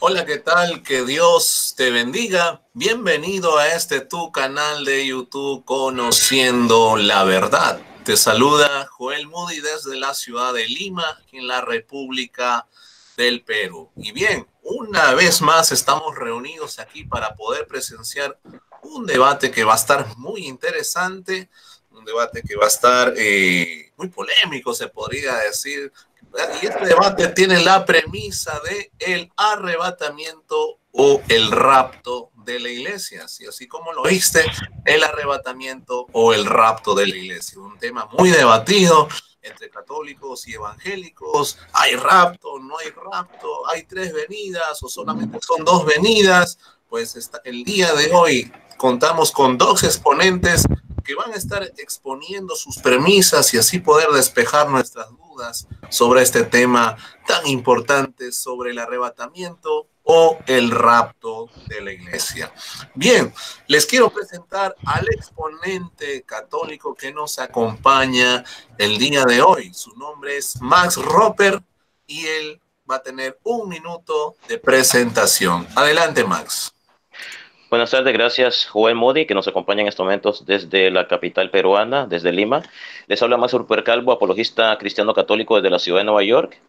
Hola, ¿qué tal? Que Dios te bendiga. Bienvenido a este tu canal de YouTube Conociendo la Verdad. Te saluda Joel Moody desde la ciudad de Lima, en la República del Perú. Y bien, una vez más estamos reunidos aquí para poder presenciar un debate que va a estar muy interesante, un debate que va a estar muy polémico, se podría decir. Y este debate tiene la premisa de el arrebatamiento o el rapto de la iglesia. Así como lo viste, el arrebatamiento o el rapto de la iglesia. Un tema muy debatido entre católicos y evangélicos. ¿Hay rapto? ¿No hay rapto? ¿Hay tres venidas o solamente son dos venidas? Pues el día de hoy contamos con dos exponentes que van a estar exponiendo sus premisas y así poder despejar nuestras dudas sobre este tema tan importante sobre el arrebatamiento o el rapto de la iglesia. Bien, les quiero presentar al exponente católico que nos acompaña el día de hoy. Su nombre es Max Roper y él va a tener 1 minuto de presentación. Adelante, Max. Buenas tardes, gracias Joel Moody, que nos acompaña en estos momentos desde la capital peruana, desde Lima. Les habla Max Ruper Calvo, apologista cristiano católico desde la ciudad de Nueva York.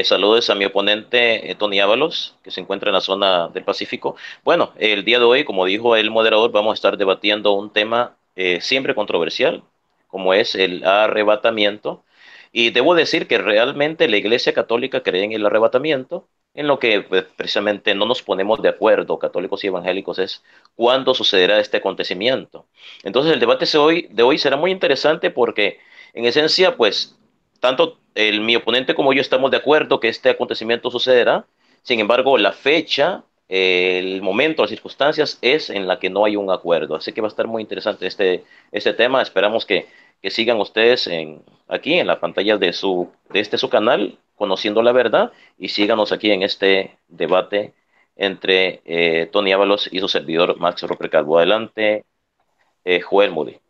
Saludos a mi oponente Tony Ábalos, que se encuentra en la zona del Pacífico. Bueno, el día de hoy, como dijo el moderador, vamos a estar debatiendo un tema siempre controversial, como es el arrebatamiento. Y debo decir que realmente la Iglesia Católica cree en el arrebatamiento. En lo que pues, precisamente no nos ponemos de acuerdo, católicos y evangélicos, es cuándo sucederá este acontecimiento. Entonces el debate de hoy será muy interesante porque en esencia, pues, tanto mi oponente como yo estamos de acuerdo que este acontecimiento sucederá. Sin embargo, la fecha, el momento, las circunstancias es en la que no hay un acuerdo. Así que va a estar muy interesante este tema. Esperamos que sigan ustedes aquí en la pantalla de su canal, Conociendo la Verdad, y síganos aquí en este debate entre Tony Ábalos y su servidor Max Roper Calvo. Adelante, Joel Moody.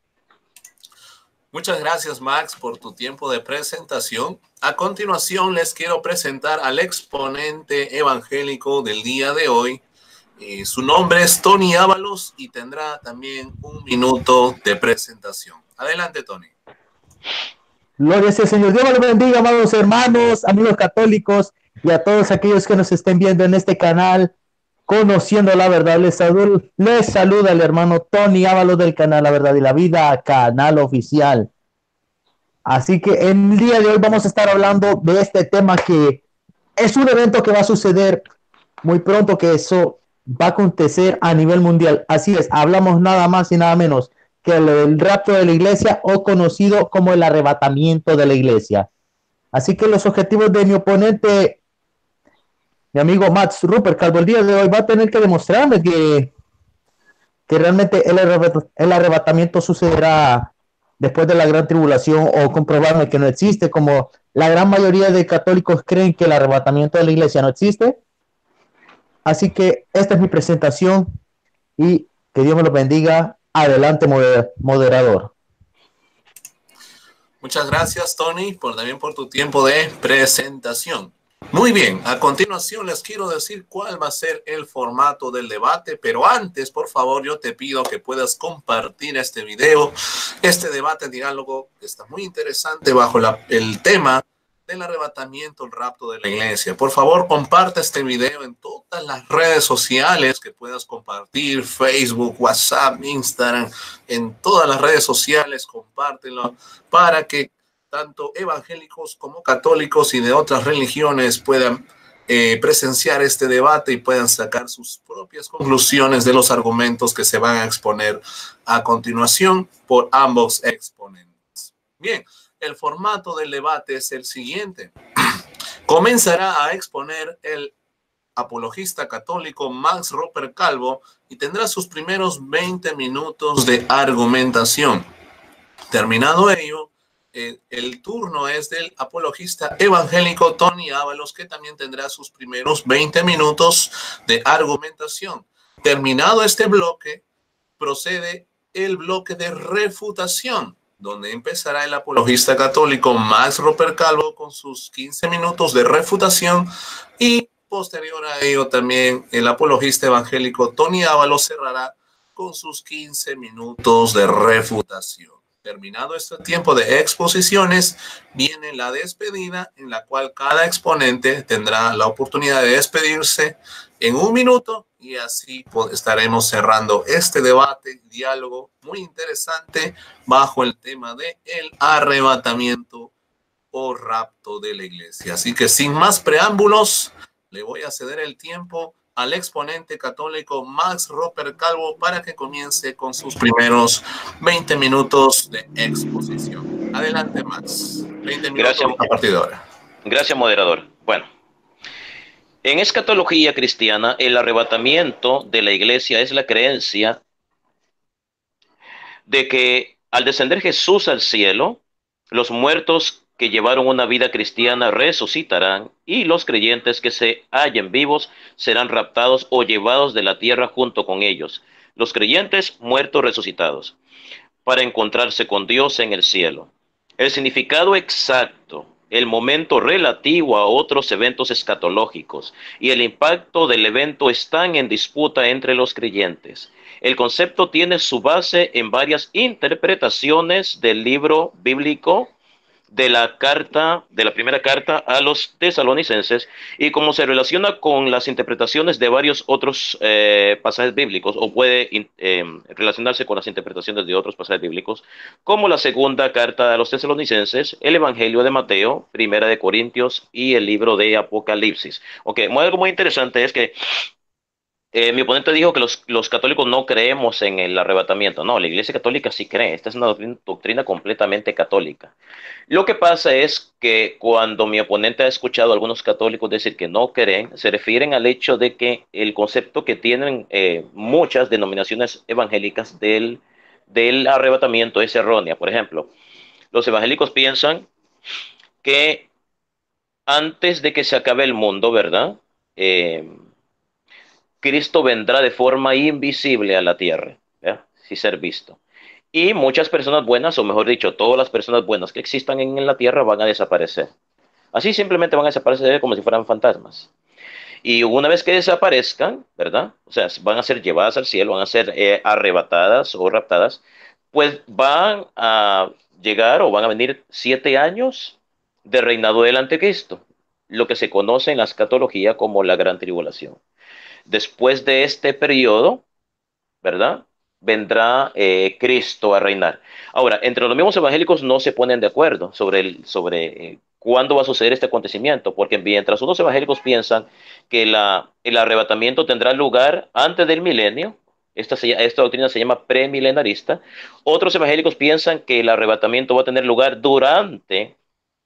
Muchas gracias, Max, por tu tiempo de presentación. A continuación, les quiero presentar al exponente evangélico del día de hoy. Su nombre es Tony Ábalos y tendrá también 1 minuto de presentación. Adelante, Tony. Gloria sea al Señor. Dios los bendiga, amados hermanos, amigos católicos y a todos aquellos que nos estén viendo en este canal, Conociendo la Verdad. Les saluda el hermano Tony Ábalos del canal La Verdad y la Vida, canal oficial. Así que en el día de hoy vamos a estar hablando de este tema que es un evento que va a suceder muy pronto, que eso va a acontecer a nivel mundial. Así es, hablamos nada más y nada menos que el rapto de la iglesia, o conocido como el arrebatamiento de la iglesia. Así que los objetivos de mi oponente, mi amigo Max Ruper Calvo, el día de hoy va a tener que demostrarme que realmente el arrebatamiento sucederá después de la gran tribulación, o comprobarme que no existe, como la gran mayoría de católicos creen que el arrebatamiento de la iglesia no existe. Así que esta es mi presentación y que Dios me lo bendiga. Adelante, moderador. Muchas gracias, Tony, también por tu tiempo de presentación. Muy bien, a continuación les quiero decir cuál va a ser el formato del debate, pero antes, por favor, yo te pido que puedas compartir este video, este debate, diálogo, que está muy interesante bajo el tema del arrebatamiento, el rapto de la iglesia. Por favor, comparte este video en todas las redes sociales que puedas compartir, Facebook, WhatsApp, Instagram, en todas las redes sociales, compártelo para que tanto evangélicos como católicos y de otras religiones puedan presenciar este debate y puedan sacar sus propias conclusiones de los argumentos que se van a exponer a continuación por ambos exponentes. Bien, el formato del debate es el siguiente. Comenzará a exponer el apologista católico Max Roper Calvo y tendrá sus primeros 20 minutos de argumentación. Terminado ello, el turno es del apologista evangélico Tony Ábalos, que también tendrá sus primeros 20 minutos de argumentación. Terminado este bloque, procede el bloque de refutación, donde empezará el apologista católico Max Roper Calvo con sus 15 minutos de refutación y Posterior a ello también el apologista evangélico Tony Ábalos cerrará con sus 15 minutos de refutación. Terminado este tiempo de exposiciones, viene la despedida en la cual cada exponente tendrá la oportunidad de despedirse en 1 minuto y así estaremos cerrando este debate, diálogo muy interesante bajo el tema de el arrebatamiento o rapto de la iglesia. Así que sin más preámbulos, le voy a ceder el tiempo al exponente católico Max Roper Calvo para que comience con sus primeros 20 minutos de exposición. Adelante, Max. 20 minutos a partir de ahora. Gracias, moderador. Bueno, en escatología cristiana, el arrebatamiento de la iglesia es la creencia de que al descender Jesús al cielo, los muertos que llevaron una vida cristiana resucitarán y los creyentes que se hallen vivos serán raptados o llevados de la tierra junto con ellos, los creyentes muertos resucitados, para encontrarse con Dios en el cielo. El significado exacto, el momento relativo a otros eventos escatológicos y el impacto del evento están en disputa entre los creyentes. El concepto tiene su base en varias interpretaciones del libro bíblico de la primera carta a los tesalonicenses y cómo se relaciona con las interpretaciones de varios otros pasajes bíblicos, o puede relacionarse con las interpretaciones de otros pasajes bíblicos, como la segunda carta a los tesalonicenses, el Evangelio de Mateo, Primera de Corintios y el libro de Apocalipsis. Ok, algo muy interesante es que mi oponente dijo que los católicos no creemos en el arrebatamiento. No, la Iglesia Católica sí cree. Esta es una doctrina completamente católica. Lo que pasa es que cuando mi oponente ha escuchado a algunos católicos decir que no creen, se refieren al hecho de que el concepto que tienen muchas denominaciones evangélicas del arrebatamiento es errónea. Por ejemplo, los evangélicos piensan que antes de que se acabe el mundo, ¿verdad? Cristo vendrá de forma invisible a la tierra, ¿ya? Sin ser visto. Y muchas personas buenas, o mejor dicho, todas las personas buenas que existan en la tierra van a desaparecer. Así simplemente van a desaparecer como si fueran fantasmas. Y una vez que desaparezcan, ¿verdad? O sea, van a ser llevadas al cielo, van a ser arrebatadas o raptadas, pues van a llegar o van a venir 7 años de reinado del anticristo, lo que se conoce en la escatología como la gran tribulación. Después de este periodo, ¿verdad? Vendrá Cristo a reinar. Ahora, entre los mismos evangélicos no se ponen de acuerdo sobre cuándo va a suceder este acontecimiento, porque mientras unos evangélicos piensan que el arrebatamiento tendrá lugar antes del milenio, esta doctrina se llama premilenarista, otros evangélicos piensan que el arrebatamiento va a tener lugar durante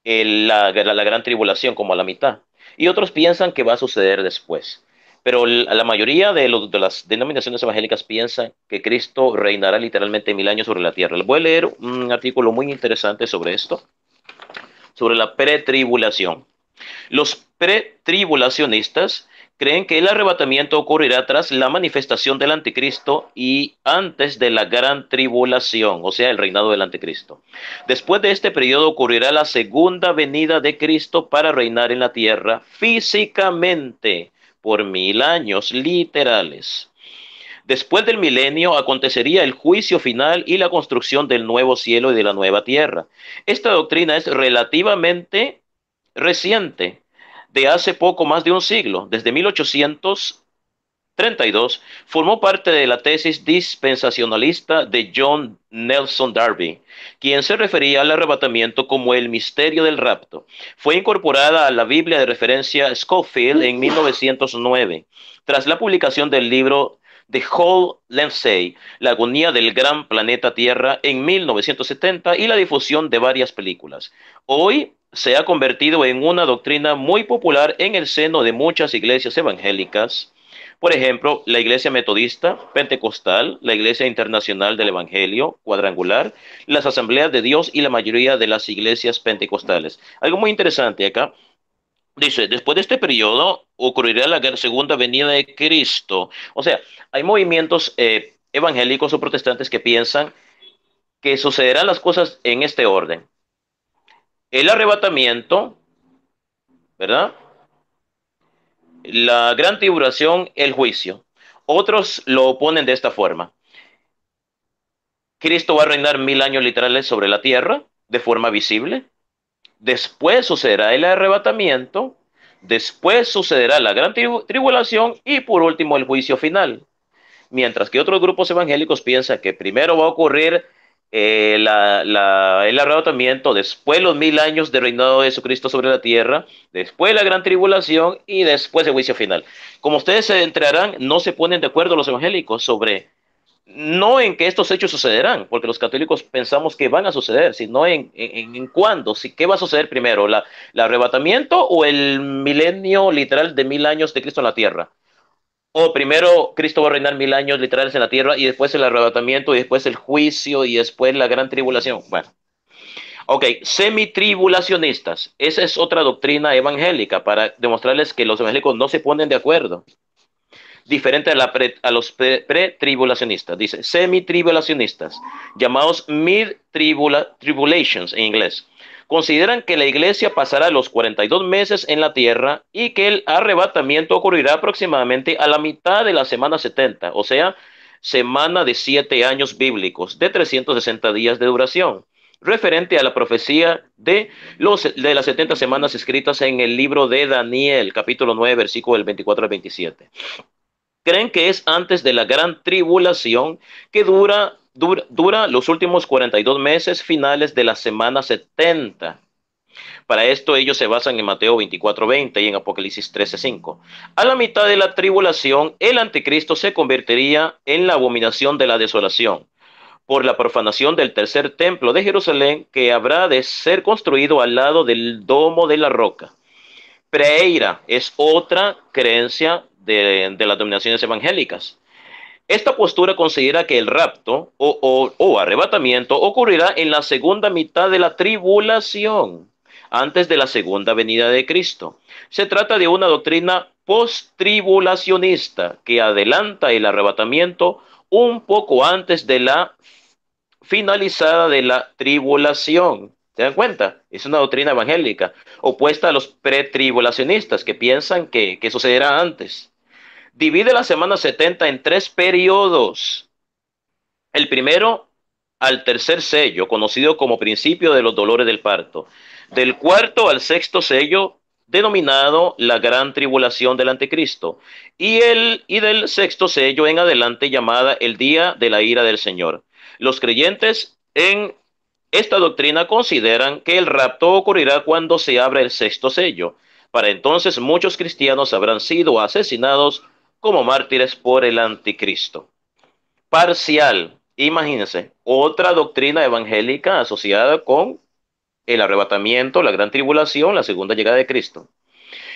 la gran tribulación, como a la mitad, y otros piensan que va a suceder después. Pero la mayoría de las denominaciones evangélicas piensan que Cristo reinará literalmente 1000 años sobre la tierra. Les voy a leer un artículo muy interesante sobre esto, sobre la pretribulación. Los pretribulacionistas creen que el arrebatamiento ocurrirá tras la manifestación del anticristo y antes de la gran tribulación, o sea, el reinado del anticristo. Después de este periodo ocurrirá la segunda venida de Cristo para reinar en la tierra físicamente por 1000 años literales. Después del milenio acontecería el juicio final y la construcción del nuevo cielo y de la nueva tierra. Esta doctrina es relativamente reciente, de hace poco más de un siglo, desde 1832, formó parte de la tesis dispensacionalista de John Nelson Darby, quien se refería al arrebatamiento como el misterio del rapto. Fue incorporada a la Biblia de referencia Scofield en 1909, tras la publicación del libro de Hall Lindsey, La agonía del gran planeta Tierra, en 1970, y la difusión de varias películas. Hoy se ha convertido en una doctrina muy popular en el seno de muchas iglesias evangélicas. Por ejemplo, la Iglesia Metodista, Pentecostal, la Iglesia Internacional del Evangelio, Cuadrangular, las Asambleas de Dios y la mayoría de las iglesias pentecostales. Algo muy interesante acá. Dice, después de este periodo ocurrirá la segunda venida de Cristo. O sea, hay movimientos evangélicos o protestantes que piensan que sucederán las cosas en este orden. El arrebatamiento, ¿verdad? la gran tribulación, el juicio. Otros lo ponen de esta forma. Cristo va a reinar 1000 años literales sobre la tierra de forma visible. Después sucederá el arrebatamiento. Después sucederá la gran tribulación y por último el juicio final. Mientras que otros grupos evangélicos piensan que primero va a ocurrir el arrebatamiento, después los 1000 años de reinado de Jesucristo sobre la tierra, después la gran tribulación y después el juicio final. Como ustedes se enterarán, no se ponen de acuerdo los evangélicos sobre, no en que estos hechos sucederán, porque los católicos pensamos que van a suceder, sino en cuándo, si, qué va a suceder primero, el arrebatamiento o el milenio literal de 1000 años de Cristo en la tierra. O primero Cristo va a reinar 1000 años literales en la tierra y después el arrebatamiento y después el juicio y después la gran tribulación. Bueno, ok, semitribulacionistas. Esa es otra doctrina evangélica para demostrarles que los evangélicos no se ponen de acuerdo. Diferente a los pretribulacionistas. Dice, semitribulacionistas, llamados mid-tribulations en inglés. Consideran que la iglesia pasará los 42 meses en la tierra y que el arrebatamiento ocurrirá aproximadamente a la mitad de la semana 70, o sea, semana de 7 años bíblicos, de 360 días de duración, referente a la profecía de las 70 semanas escritas en el libro de Daniel, capítulo 9, versículo del 24 al 27. Creen que es antes de la gran tribulación que dura los últimos 42 meses finales de la semana 70. Para esto ellos se basan en Mateo 24:20 y en Apocalipsis 13:5. A la mitad de la tribulación, el anticristo se convertiría en la abominación de la desolación por la profanación del tercer templo de Jerusalén, que habrá de ser construido al lado del domo de la roca. Preeira es otra creencia de las dominaciones evangélicas. Esta postura considera que el rapto o arrebatamiento ocurrirá en la segunda mitad de la tribulación, antes de la segunda venida de Cristo. Se trata de una doctrina post-tribulacionista que adelanta el arrebatamiento un poco antes de la finalizada de la tribulación. ¿Se dan cuenta? Es una doctrina evangélica, opuesta a los pretribulacionistas que piensan que sucederá antes. Divide la semana 70 en 3 periodos. El primero al tercer sello, conocido como principio de los dolores del parto. Del cuarto al sexto sello, denominado la gran tribulación del anticristo. Y del sexto sello en adelante, llamada el día de la ira del Señor. Los creyentes en esta doctrina consideran que el rapto ocurrirá cuando se abra el sexto sello. Para entonces muchos cristianos habrán sido asesinados como mártires por el anticristo. Parcial, imagínense, otra doctrina evangélica asociada con el arrebatamiento, la gran tribulación, la segunda llegada de Cristo.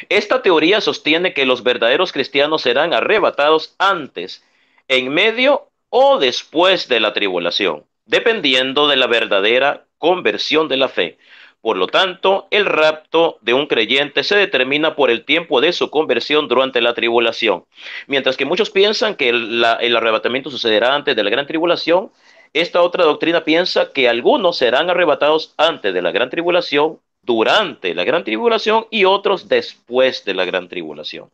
Esta teoría sostiene que los verdaderos cristianos serán arrebatados antes, en medio o después de la tribulación, dependiendo de la verdadera conversión de la fe. Por lo tanto, el rapto de un creyente se determina por el tiempo de su conversión durante la tribulación. Mientras que muchos piensan que el arrebatamiento sucederá antes de la gran tribulación, esta otra doctrina piensa que algunos serán arrebatados antes de la gran tribulación, durante la gran tribulación y otros después de la gran tribulación.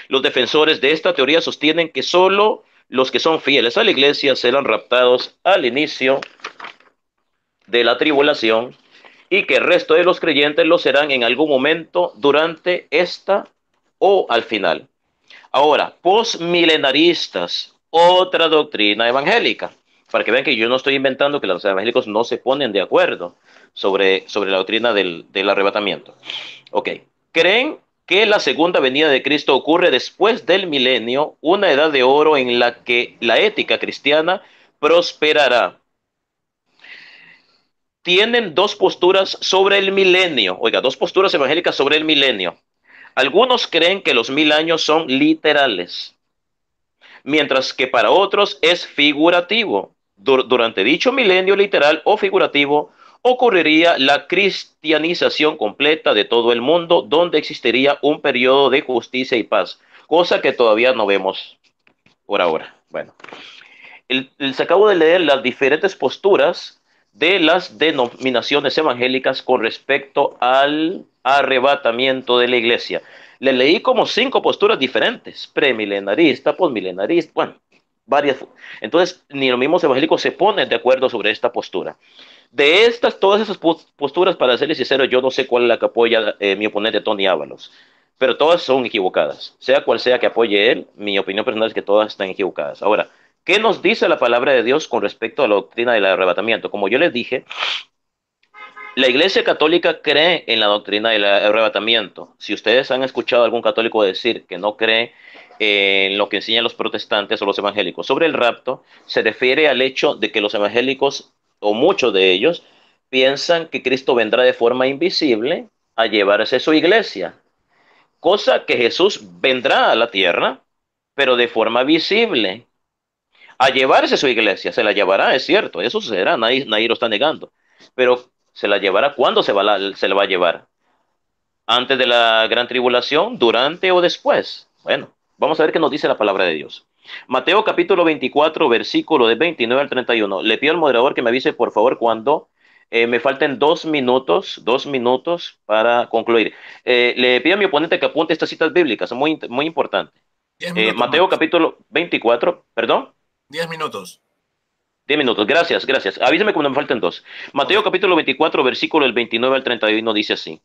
Los defensores de esta teoría sostienen que solo los que son fieles a la iglesia serán raptados al inicio de la tribulación y que el resto de los creyentes lo serán en algún momento durante esta o al final. Ahora, postmilenaristas, otra doctrina evangélica, para que vean que yo no estoy inventando, que los evangélicos no se ponen de acuerdo sobre la doctrina del arrebatamiento. Ok, creen que la segunda venida de Cristo ocurre después del milenio, una edad de oro en la que la ética cristiana prosperará. Tienen dos posturas sobre el milenio, oiga, dos posturas evangélicas sobre el milenio. Algunos creen que los 1000 años son literales, mientras que para otros es figurativo. Durante dicho milenio literal o figurativo, ocurriría la cristianización completa de todo el mundo, donde existiría un periodo de justicia y paz, cosa que todavía no vemos por ahora. Bueno, les acabo de leer las diferentes posturas de las denominaciones evangélicas con respecto al arrebatamiento de la iglesia. Le leí como 5 posturas diferentes: premilenarista, posmilenarista, bueno, varias. Entonces, ni los mismos evangélicos se ponen de acuerdo sobre esta postura. De estas, todas esas posturas, para serles sincero, yo no sé cuál es la que apoya mi oponente Tony Ábalos, pero todas son equivocadas. Sea cual sea que apoye él, mi opinión personal es que todas están equivocadas. Ahora, ¿qué nos dice la palabra de Dios con respecto a la doctrina del arrebatamiento? Como yo les dije, la Iglesia Católica cree en la doctrina del arrebatamiento. Si ustedes han escuchado a algún católico decir que no cree en lo que enseñan los protestantes o los evangélicos sobre el rapto, se refiere al hecho de que los evangélicos, o muchos de ellos, piensan que Cristo vendrá de forma invisible a llevarse su iglesia, cosa que Jesús vendrá a la tierra, pero de forma visible, a llevarse su iglesia. Se la llevará, es cierto, eso sucederá, nadie lo está negando, pero se la llevará. ¿Cuándo se la va a llevar? ¿Antes de la gran tribulación, durante o después? Bueno, vamos a ver qué nos dice la palabra de Dios. Mateo capítulo 24, versículo de 29 al 31. Le pido al moderador que me avise, por favor, cuando me falten 2 minutos para concluir. Le pido a mi oponente que apunte estas citas bíblicas, son muy importantes. 10 minutos Mateo más. capítulo 24, perdón. 10 minutos. 10 minutos, gracias, gracias. Avísame cuando me falten 2. Mateo Ok. capítulo 24, versículo del 29 al 31 dice así: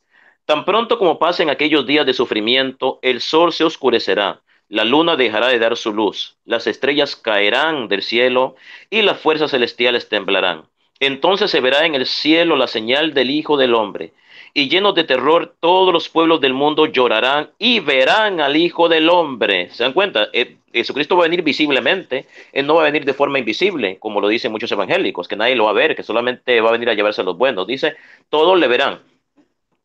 Tan pronto como pasen aquellos días de sufrimiento, el sol se oscurecerá, la luna dejará de dar su luz, las estrellas caerán del cielo y las fuerzas celestiales temblarán. Entonces se verá en el cielo la señal del Hijo del Hombre, y llenos de terror todos los pueblos del mundo llorarán y verán al Hijo del Hombre. ¿Se dan cuenta? Jesucristo va a venir visiblemente, él no va a venir de forma invisible, como lo dicen muchos evangélicos, que nadie lo va a ver, que solamente va a venir a llevarse a los buenos. Dice, todos le verán.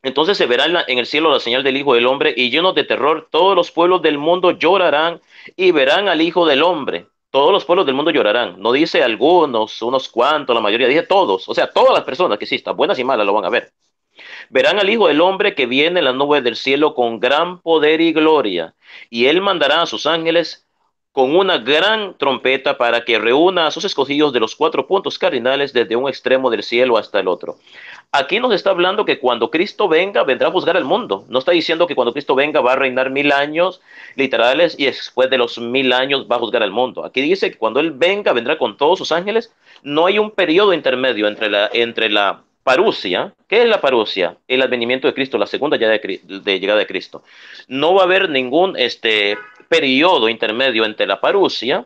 Entonces se verá en el cielo la señal del Hijo del Hombre, y llenos de terror todos los pueblos del mundo llorarán y verán al Hijo del Hombre. Todos los pueblos del mundo llorarán. No dice algunos, unos cuantos, la mayoría, dice todos. O sea, todas las personas que existan, buenas y malas, lo van a ver. Verán al Hijo del Hombre que viene en las nubes del cielo con gran poder y gloria, y él mandará a sus ángeles con una gran trompeta para que reúna a sus escogidos de los 4 puntos cardinales desde un extremo del cielo hasta el otro. Aquí nos está hablando que cuando Cristo venga, vendrá a juzgar al mundo. No está diciendo que cuando Cristo venga va a reinar 1000 años literales y después de los 1000 años va a juzgar al mundo. Aquí dice que cuando Él venga, vendrá con todos sus ángeles. No hay un periodo intermedio entre la parusia. ¿Qué es la parusia? El advenimiento de Cristo, la segunda llegada de Cristo. No va a haber ningún periodo intermedio entre la parusia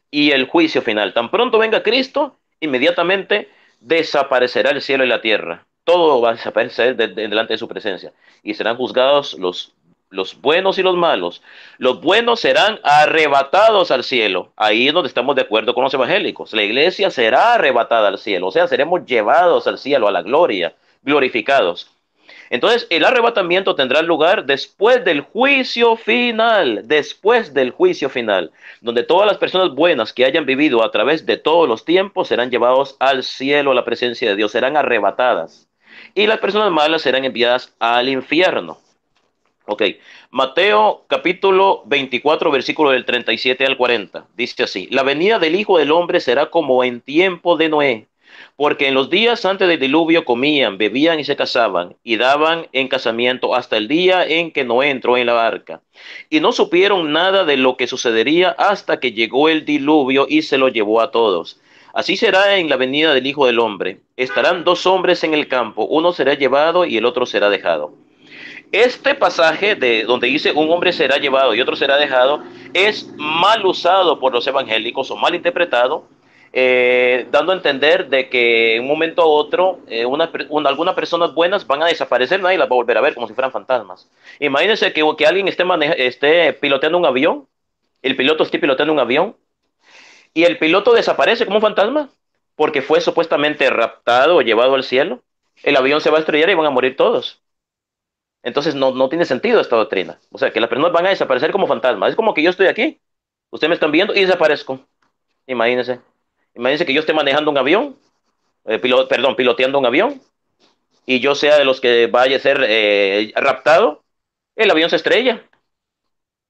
y el juicio final. Tan pronto venga Cristo, inmediatamente desaparecerá el cielo y la tierra. Todo va a desaparecer delante de su presencia y serán juzgados los buenos y los malos. Los buenos serán arrebatados al cielo. Ahí es donde estamos de acuerdo con los evangélicos. La iglesia será arrebatada al cielo, o sea, seremos llevados al cielo, a la gloria, glorificados. Entonces, el arrebatamiento tendrá lugar después del juicio final, donde todas las personas buenas que hayan vivido a través de todos los tiempos serán llevados al cielo, a la presencia de Dios, serán arrebatadas. Y las personas malas serán enviadas al infierno. Ok, Mateo capítulo 24, versículo del 37 al 40. Dice así: La venida del Hijo del Hombre será como en tiempo de Noé, porque en los días antes del diluvio comían, bebían y se casaban, y daban en casamiento hasta el día en que Noé entró en la arca. Y no supieron nada de lo que sucedería hasta que llegó el diluvio y se lo llevó a todos. Así será en la venida del Hijo del Hombre. Estarán 2 hombres en el campo, uno será llevado y el otro será dejado. Este pasaje de donde dice un hombre será llevado y otro será dejado es mal usado por los evangélicos o mal interpretado, dando a entender de que en un momento a otro algunas personas buenas van a desaparecer, nadie las va a volver a ver como si fueran fantasmas. Imagínense que alguien esté piloteando un avión, el piloto esté piloteando un avión y el piloto desaparece como un fantasma porque fue supuestamente raptado o llevado al cielo. El avión se va a estrellar y van a morir todos. Entonces no tiene sentido esta doctrina. O sea, que las personas van a desaparecer como fantasmas. Es como que yo estoy aquí, ustedes me están viendo y desaparezco. Imagínense. Imagínense que yo esté manejando un avión, piloteando un avión, y yo sea de los que vaya a ser raptado, el avión se estrella.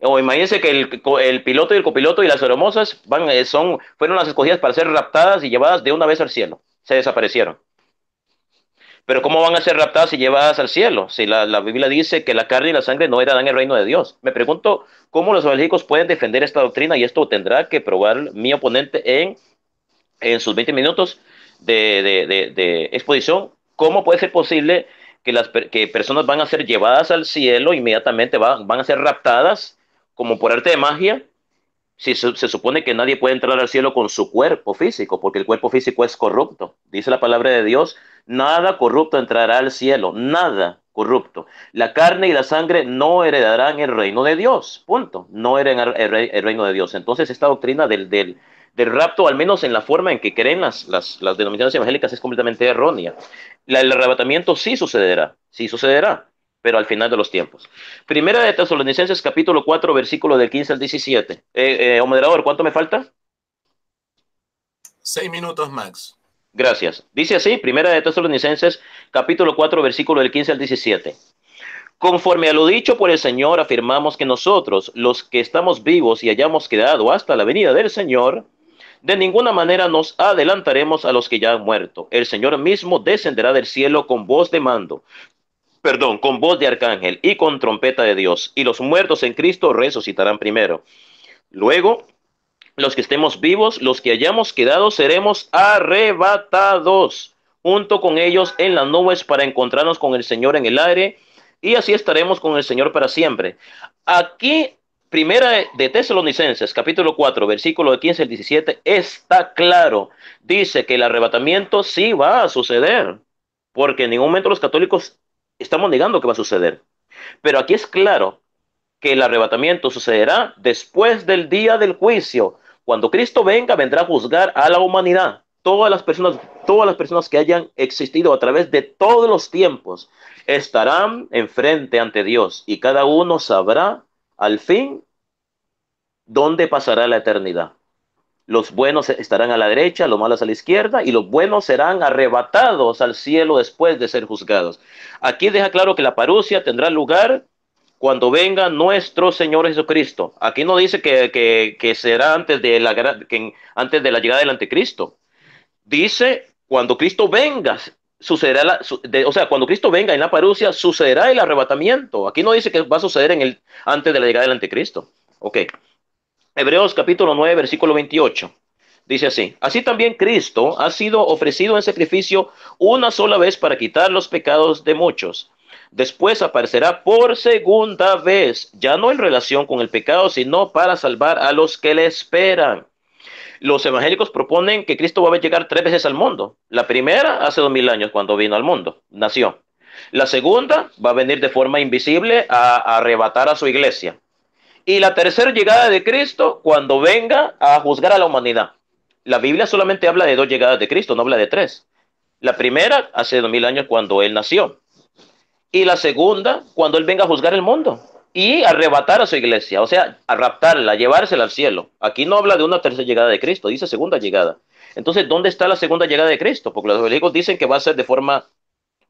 O imagínense que el piloto y el copiloto y las aeromosas fueron las escogidas para ser raptadas y llevadas de una vez al cielo. Se desaparecieron. Pero ¿cómo van a ser raptadas y llevadas al cielo? Si la Biblia dice que la carne y la sangre no heredarán el reino de Dios. Me pregunto cómo los evangélicos pueden defender esta doctrina, y esto tendrá que probar mi oponente en sus 20 minutos de exposición. ¿Cómo puede ser posible que que personas van a ser llevadas al cielo, inmediatamente van a ser raptadas como por arte de magia? Si se supone que nadie puede entrar al cielo con su cuerpo físico, porque el cuerpo físico es corrupto. Dice la palabra de Dios, nada corrupto entrará al cielo, nada corrupto. La carne y la sangre no heredarán el reino de Dios, punto. No heredarán el reino de Dios. Entonces esta doctrina del rapto, al menos en la forma en que creen las denominaciones evangélicas, es completamente errónea. El arrebatamiento sí sucederá, pero al final de los tiempos. Primera de Tesalonicenses capítulo 4, versículo del 15 al 17. Moderador, ¿cuánto me falta? 6 minutos, Max. Gracias. Dice así, Primera de Tesalonicenses capítulo 4, versículo del 15 al 17. Conforme a lo dicho por el Señor, afirmamos que nosotros, los que estamos vivos y hayamos quedado hasta la venida del Señor, de ninguna manera nos adelantaremos a los que ya han muerto. El Señor mismo descenderá del cielo con voz de mando, con voz de arcángel y con trompeta de Dios, y los muertos en Cristo resucitarán primero. Luego, los que estemos vivos, los que hayamos quedado, seremos arrebatados junto con ellos en las nubes para encontrarnos con el Señor en el aire, y así estaremos con el Señor para siempre. Aquí, Primera de Tesalonicenses, capítulo 4, versículo de 15 al 17, está claro. Dice que el arrebatamiento sí va a suceder, porque en ningún momento los católicos estamos negando que va a suceder. Pero aquí es claro que el arrebatamiento sucederá después del día del juicio. Cuando Cristo venga, vendrá a juzgar a la humanidad. Todas las personas que hayan existido a través de todos los tiempos estarán enfrente ante Dios, y cada uno sabrá al fin dónde pasará la eternidad. Los buenos estarán a la derecha, los malos a la izquierda, y los buenos serán arrebatados al cielo después de ser juzgados. Aquí deja claro que la parusia tendrá lugar cuando venga nuestro Señor Jesucristo. Aquí no dice que será antes de la llegada del anticristo. Dice cuando Cristo venga, cuando Cristo venga en la parusia, sucederá el arrebatamiento. Aquí no dice que va a suceder antes de la llegada del anticristo. Ok. Hebreos capítulo 9, versículo 28. Dice así: así también Cristo ha sido ofrecido en sacrificio una sola vez para quitar los pecados de muchos. Después aparecerá por segunda vez, ya no en relación con el pecado, sino para salvar a los que le esperan. Los evangélicos proponen que Cristo va a llegar 3 veces al mundo. La primera, hace 2000 años, cuando vino al mundo, nació. La segunda, va a venir de forma invisible a arrebatar a su iglesia. Y la tercera llegada de Cristo, cuando venga a juzgar a la humanidad. La Biblia solamente habla de 2 llegadas de Cristo, no habla de 3. La primera, hace 2000 años, cuando Él nació. Y la segunda, cuando Él venga a juzgar el mundo y arrebatar a su iglesia, o sea, a raptarla, llevársela al cielo. Aquí no habla de una tercera llegada de Cristo, dice segunda llegada. Entonces, ¿dónde está la segunda llegada de Cristo? Porque los evangélicos dicen que va a ser de forma,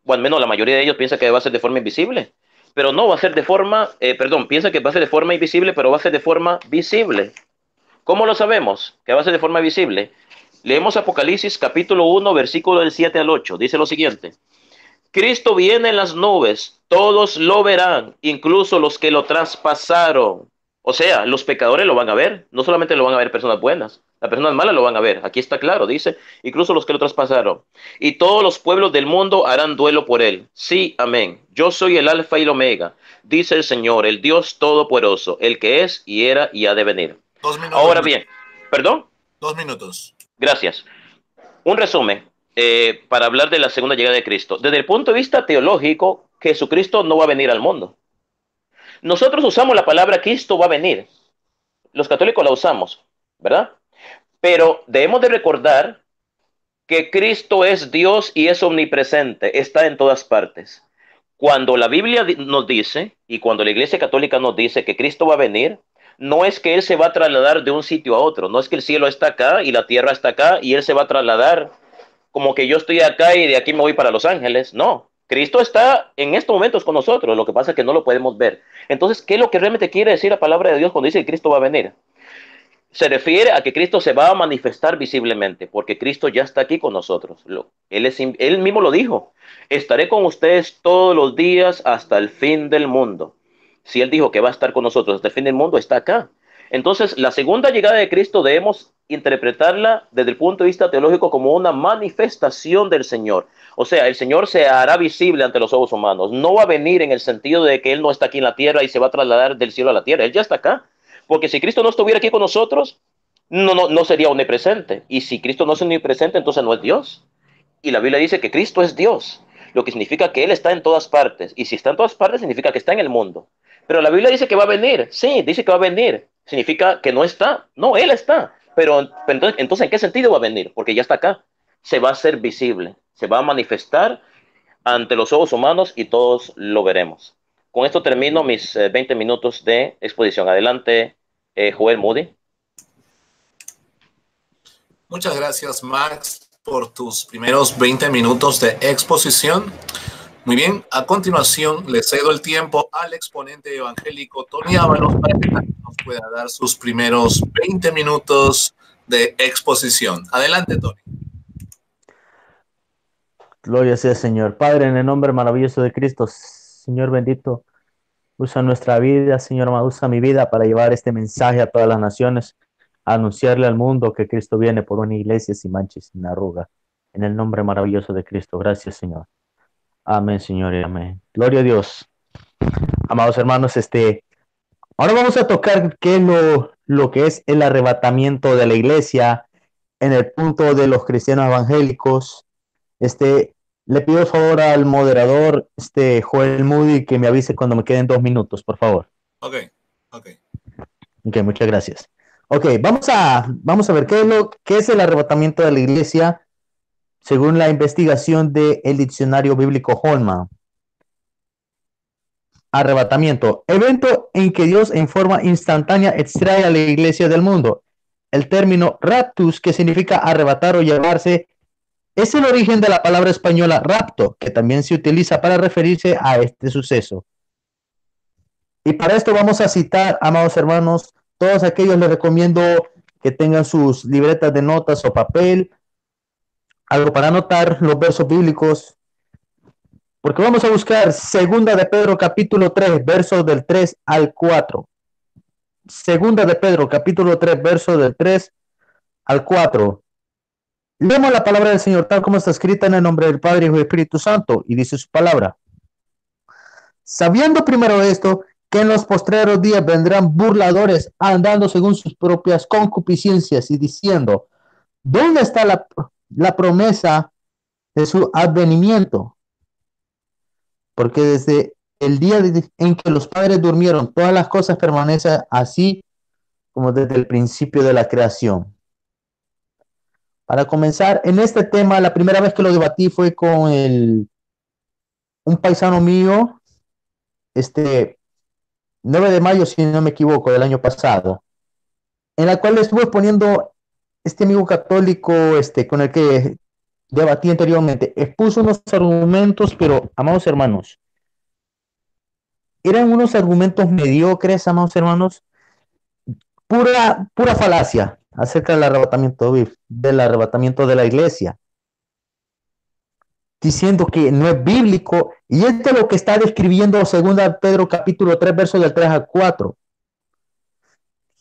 o al menos la mayoría de ellos piensa que va a ser de forma invisible. Pero no va a ser de forma, piensa que va a ser de forma invisible, pero va a ser de forma visible. ¿Cómo lo sabemos que va a ser de forma visible? Leemos Apocalipsis capítulo 1, versículo del 7 al 8. Dice lo siguiente: Cristo viene en las nubes, todos lo verán, incluso los que lo traspasaron. O sea, los pecadores lo van a ver, no solamente lo van a ver personas buenas, las personas malas lo van a ver. Aquí está claro, dice, incluso los que lo traspasaron. Y todos los pueblos del mundo harán duelo por él. Sí, amén. Yo soy el Alfa y el Omega, dice el Señor, el Dios Todopoderoso, el que es y era y ha de venir. 2 minutos. Ahora bien, ¿perdón? 2 minutos. Gracias. Un resumen. Para hablar de la segunda llegada de Cristo. Desde el punto de vista teológico, Jesucristo no va a venir al mundo. Nosotros usamos la palabra Cristo va a venir. Los católicos la usamos, ¿verdad? Pero debemos de recordar que Cristo es Dios y es omnipresente, está en todas partes. Cuando la Biblia nos dice, y cuando la Iglesia Católica nos dice que Cristo va a venir, no es que Él se va a trasladar de un sitio a otro, no es que el cielo está acá y la tierra está acá y Él se va a trasladar como que yo estoy acá y de aquí me voy para Los Ángeles. No, Cristo está en estos momentos con nosotros, lo que pasa es que no lo podemos ver. Entonces, ¿qué es lo que realmente quiere decir la palabra de Dios cuando dice que Cristo va a venir? se refiere a que Cristo se va a manifestar visiblemente, porque Cristo ya está aquí con nosotros. Él mismo lo dijo, estaré con ustedes todos los días hasta el fin del mundo. Si Él dijo que va a estar con nosotros hasta el fin del mundo, está acá. Entonces, la segunda llegada de Cristo debemos interpretarla desde el punto de vista teológico como una manifestación del Señor. O sea, el Señor se hará visible ante los ojos humanos. No va a venir en el sentido de que Él no está aquí en la tierra y se va a trasladar del cielo a la tierra. Él ya está acá. Porque si Cristo no estuviera aquí con nosotros, no sería omnipresente. Y si Cristo no es omnipresente, entonces no es Dios. Y la Biblia dice que Cristo es Dios, lo que significa que Él está en todas partes. Y si está en todas partes, significa que está en el mundo. Pero la Biblia dice que va a venir. Sí, dice que va a venir. Significa que no está. No, Él está. Pero entonces, ¿en qué sentido va a venir? Porque ya está acá. Se va a hacer visible. Se va a manifestar ante los ojos humanos y todos lo veremos. Con esto termino mis 20 minutos de exposición. Adelante, Joel Moody. Muchas gracias, Max, por tus primeros 20 minutos de exposición. Muy bien, a continuación le cedo el tiempo al exponente evangélico Tony Ábalos para que nos pueda dar sus primeros 20 minutos de exposición. Adelante, Tony. Gloria sea, Señor. Padre, en el nombre maravilloso de Cristo, Señor bendito, usa nuestra vida, Señor, usa mi vida para llevar este mensaje a todas las naciones, a anunciarle al mundo que Cristo viene por una iglesia sin mancha y sin arruga. En el nombre maravilloso de Cristo. Gracias, Señor. Amén, Señor, y amén. Gloria a Dios. Amados hermanos, ahora vamos a tocar qué es lo que es el arrebatamiento de la iglesia en el punto de los cristianos evangélicos. Le pido por favor al moderador, Joel Moody, que me avise cuando me queden 2 minutos, por favor. Ok. Ok, muchas gracias. Ok, vamos a ver qué es el arrebatamiento de la iglesia según la investigación del diccionario bíblico Holman. Arrebatamiento, evento en que Dios en forma instantánea extrae a la iglesia del mundo. El término raptus, que significa arrebatar o llevarse, es el origen de la palabra española rapto, que también se utiliza para referirse a este suceso. Y para esto vamos a citar, amados hermanos, todos aquellos les recomiendo que tengan sus libretas de notas o papel, algo para anotar los versos bíblicos, porque vamos a buscar Segunda de Pedro capítulo 3, versos del 3 al 4. Segunda de Pedro capítulo 3, versos del 3 al 4. Leemos la palabra del Señor tal como está escrita en el nombre del Padre, Hijo y Espíritu Santo, y dice su palabra. Sabiendo primero esto, que en los postreros días vendrán burladores andando según sus propias concupiscencias y diciendo, ¿dónde está la promesa de su advenimiento? Porque desde el día en que los padres durmieron, todas las cosas permanecen así como desde el principio de la creación. Para comenzar, en este tema, la primera vez que lo debatí fue con un paisano mío, 9 de mayo, si no me equivoco, del año pasado, en la cual le estuve poniendo este amigo católico con el que debatí anteriormente. Expuso unos argumentos, pero, amados hermanos, eran unos argumentos mediocres, amados hermanos, pura falacia acerca del arrebatamiento de la iglesia, diciendo que no es bíblico, y esto es lo que está describiendo 2 Pedro capítulo 3, versos del 3 al 4.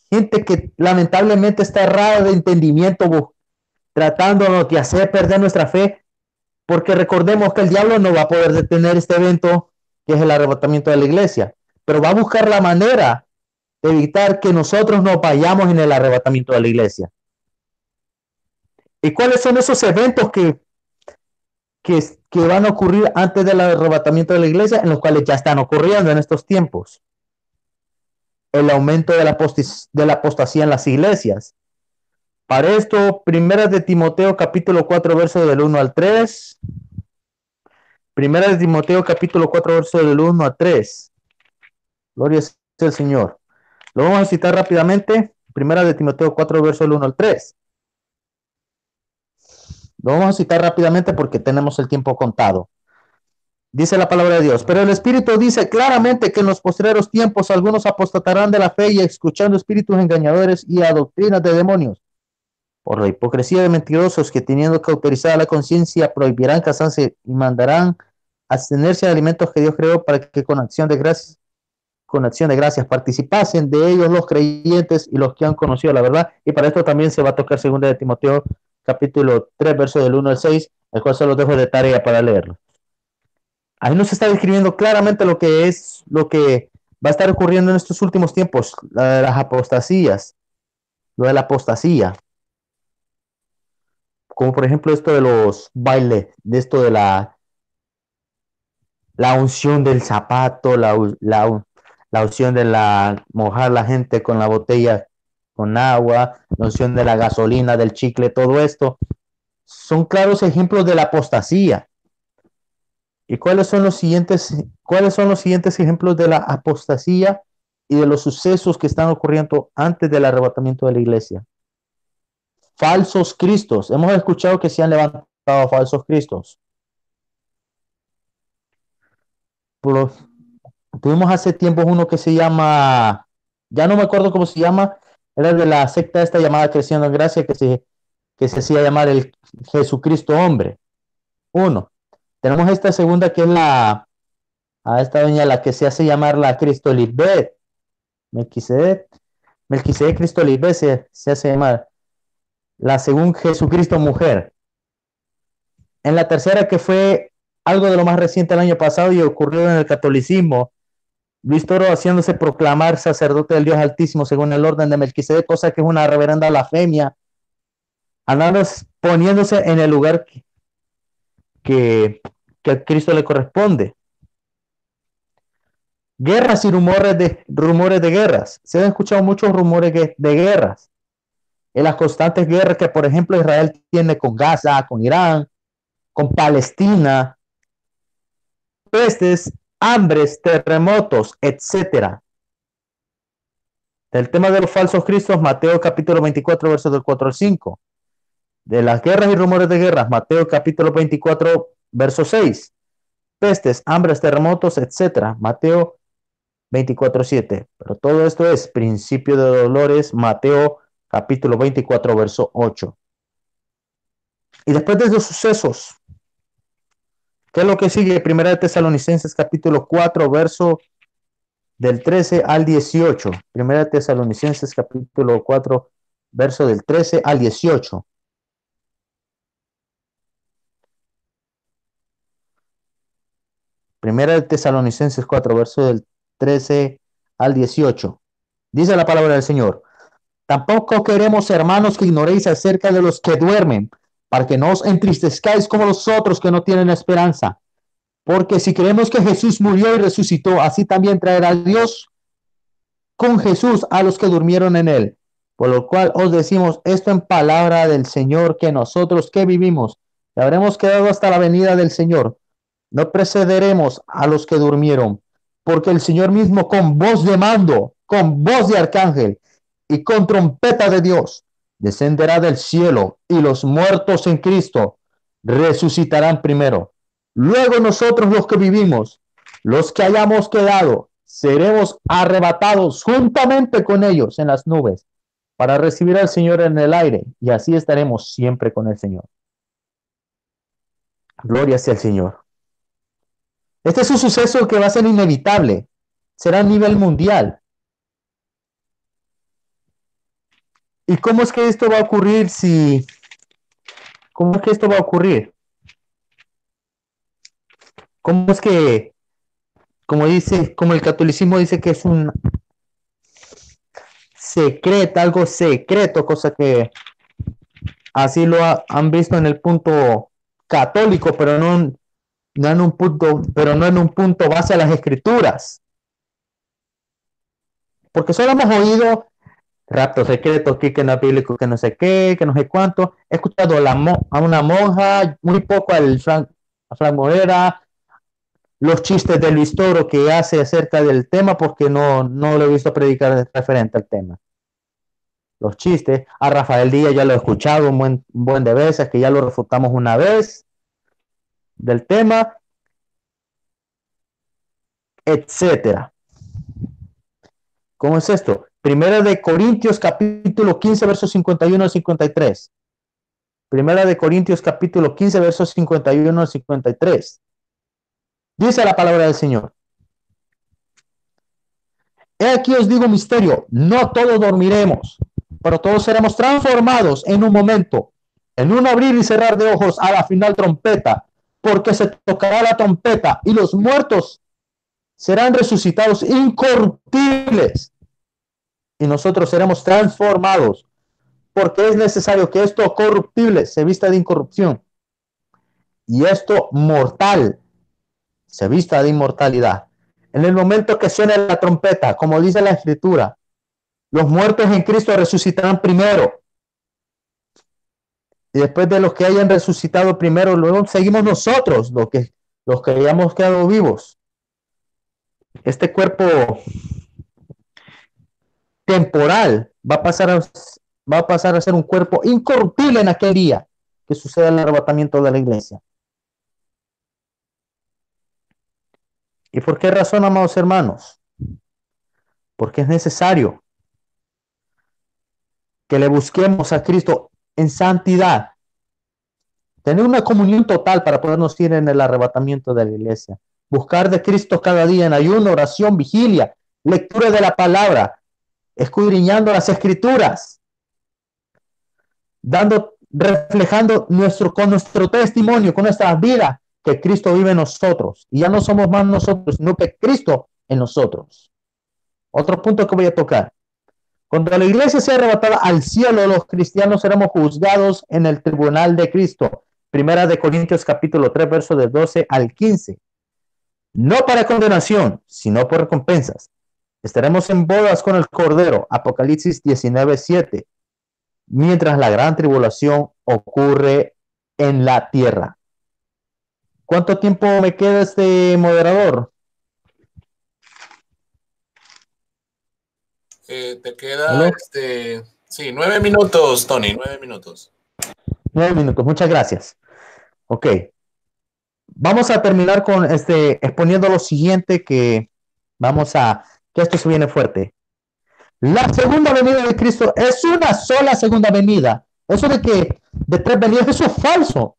Gente que lamentablemente está errada de entendimiento, tratándonos de hacer perder nuestra fe, porque recordemos que el diablo no va a poder detener este evento, que es el arrebatamiento de la iglesia, pero va a buscar la manera de evitar que nosotros nos vayamos en el arrebatamiento de la iglesia. ¿Y cuáles son esos eventos que van a ocurrir antes del arrebatamiento de la iglesia, en los cuales ya están ocurriendo en estos tiempos? El aumento de la apostasía en las iglesias. Para esto, primera de Timoteo capítulo 4, verso del 1 al 3. Primera de Timoteo capítulo 4, verso del 1 a 3. Gloria sea al Señor. Lo vamos a citar rápidamente. Primera de Timoteo 4, verso del 1 al 3. Lo vamos a citar rápidamente porque tenemos el tiempo contado. Dice la palabra de Dios. Pero el Espíritu dice claramente que en los postreros tiempos algunos apostatarán de la fe y escuchando espíritus engañadores y a doctrinas de demonios. Por la hipocresía de mentirosos que teniendo cauterizada la conciencia prohibirán casarse y mandarán abstenerse de alimentos que Dios creó para que con acción de gracias participasen de ellos los creyentes y los que han conocido la verdad. Y para esto también se va a tocar 2 de Timoteo capítulo 3 verso del 1 al 6, el cual se los dejo de tarea para leerlo. Ahí nos está describiendo claramente lo que va a estar ocurriendo en estos últimos tiempos, las apostasías, lo de la apostasía, como por ejemplo esto de los bailes, de esto de la unción del zapato, la unción de mojar la gente con la botella con agua, la unción de la gasolina, del chicle, todo esto, son claros ejemplos de la apostasía. ¿Y cuáles son los siguientes ejemplos de la apostasía y de los sucesos que están ocurriendo antes del arrebatamiento de la iglesia? Falsos cristos. Hemos escuchado que se han levantado falsos cristos. Tuvimos hace tiempo uno que se llama, ya no me acuerdo cómo se llama, era de la secta esta llamada Creciendo en Gracia, que se hacía llamar el Jesucristo hombre. Uno. Tenemos esta segunda que es a esta doña la que se hace llamar la Cristo Lisbeth. Melquisedec Cristo Lisbeth se hace llamar la según Jesucristo mujer. En la tercera, que fue algo de lo más reciente el año pasado y ocurrió en el catolicismo, Luis Toro haciéndose proclamar sacerdote del Dios Altísimo según el orden de Melquisedec, cosa que es una reverenda blasfemia, andando poniéndose en el lugar que a Cristo le corresponde. Guerras y rumores de guerras. Se han escuchado muchos rumores de guerras. En las constantes guerras que, por ejemplo, Israel tiene con Gaza, con Irán, con Palestina, pestes, hambres, terremotos, etcétera. Del tema de los falsos cristos, Mateo capítulo 24, versos del 4 al 5. De las guerras y rumores de guerras, Mateo capítulo 24, verso 6. Pestes, hambres, terremotos, etcétera. Mateo 24, 7. Pero todo esto es principio de dolores, Mateo capítulo 24, verso 8. Y después de esos sucesos, ¿qué es lo que sigue? Primera de Tesalonicenses capítulo 4, verso del 13 al 18. Primera de Tesalonicenses capítulo 4, verso del 13 al 18. Primera de Tesalonicenses 4, verso del 13 al 18. Dice la palabra del Señor: tampoco queremos, hermanos, que ignoréis acerca de los que duermen, para que no os entristezcáis como los otros que no tienen esperanza. Porque si creemos que Jesús murió y resucitó, así también traerá Dios con Jesús a los que durmieron en él. Por lo cual os decimos esto en palabra del Señor, que nosotros que vivimos, que habremos quedado hasta la venida del Señor, no precederemos a los que durmieron, porque el Señor mismo con voz de mando, con voz de arcángel y con trompeta de Dios, descenderá del cielo, y los muertos en Cristo resucitarán primero. Luego nosotros los que vivimos, los que hayamos quedado, seremos arrebatados juntamente con ellos en las nubes para recibir al Señor en el aire, y así estaremos siempre con el Señor. Gloria sea al Señor. Este es un suceso que va a ser inevitable. Será a nivel mundial. ¿Y cómo es que esto va a ocurrir ¿Cómo es que esto va a ocurrir? ¿Cómo es que, como el catolicismo dice que es un secreto, algo secreto, cosa que así han visto en el punto católico, pero no en un punto base a las escrituras? Porque solo hemos oído rapto secreto, que no es bíblico, que no sé qué, que no sé cuánto. He escuchado a una monja, muy poco a Frank Morera, los chistes de Luis Toro que hace acerca del tema, porque no lo he visto predicar referente al tema. Los chistes, a Rafael Díaz ya lo he escuchado un buen de veces, que ya lo refutamos una vez del tema. etcétera. ¿Cómo es esto? Primera de Corintios capítulo 15, versos 51 al 53. Primera de Corintios capítulo 15, versos 51 al 53. Dice la palabra del Señor. He aquí os digo un misterio, no todos dormiremos, pero todos seremos transformados en un momento, en un abrir y cerrar de ojos a la final trompeta, porque se tocará la trompeta y los muertos serán resucitados incorruptibles y nosotros seremos transformados, porque es necesario que esto corruptible se vista de incorrupción y esto mortal se vista de inmortalidad. En el momento que suene la trompeta, como dice la Escritura, los muertos en Cristo resucitarán primero. Y después de los que hayan resucitado primero, luego seguimos nosotros, los que hayamos quedado vivos. Este cuerpo temporal va a pasar a ser un cuerpo incorruptible en aquel día que suceda el arrebatamiento de la iglesia. ¿Y por qué razón, amados hermanos? Porque es necesario que le busquemos a Cristo en santidad, tener una comunión total para podernos ir en el arrebatamiento de la iglesia, buscar de Cristo cada día en ayuno, oración, vigilia, lectura de la palabra, escudriñando las escrituras, reflejando con nuestro testimonio, con nuestras vidas, que Cristo vive en nosotros. Y ya no somos más nosotros, sino que Cristo en nosotros. Otro punto que voy a tocar. Cuando la iglesia sea arrebatada al cielo, los cristianos seremos juzgados en el tribunal de Cristo. Primera de Corintios capítulo 3, versos del 12 al 15. No para condenación, sino por recompensas. Estaremos en bodas con el Cordero. Apocalipsis 19, 7. Mientras la gran tribulación ocurre en la tierra. ¿Cuánto tiempo me queda este moderador? Te queda, ¿Aló? sí, 9 minutos, Tony, 9 minutos. 9 minutos, muchas gracias. Ok. Vamos a terminar con exponiendo lo siguiente que esto se viene fuerte. La segunda venida de Cristo es una sola segunda venida. Eso de tres venidas, eso es falso.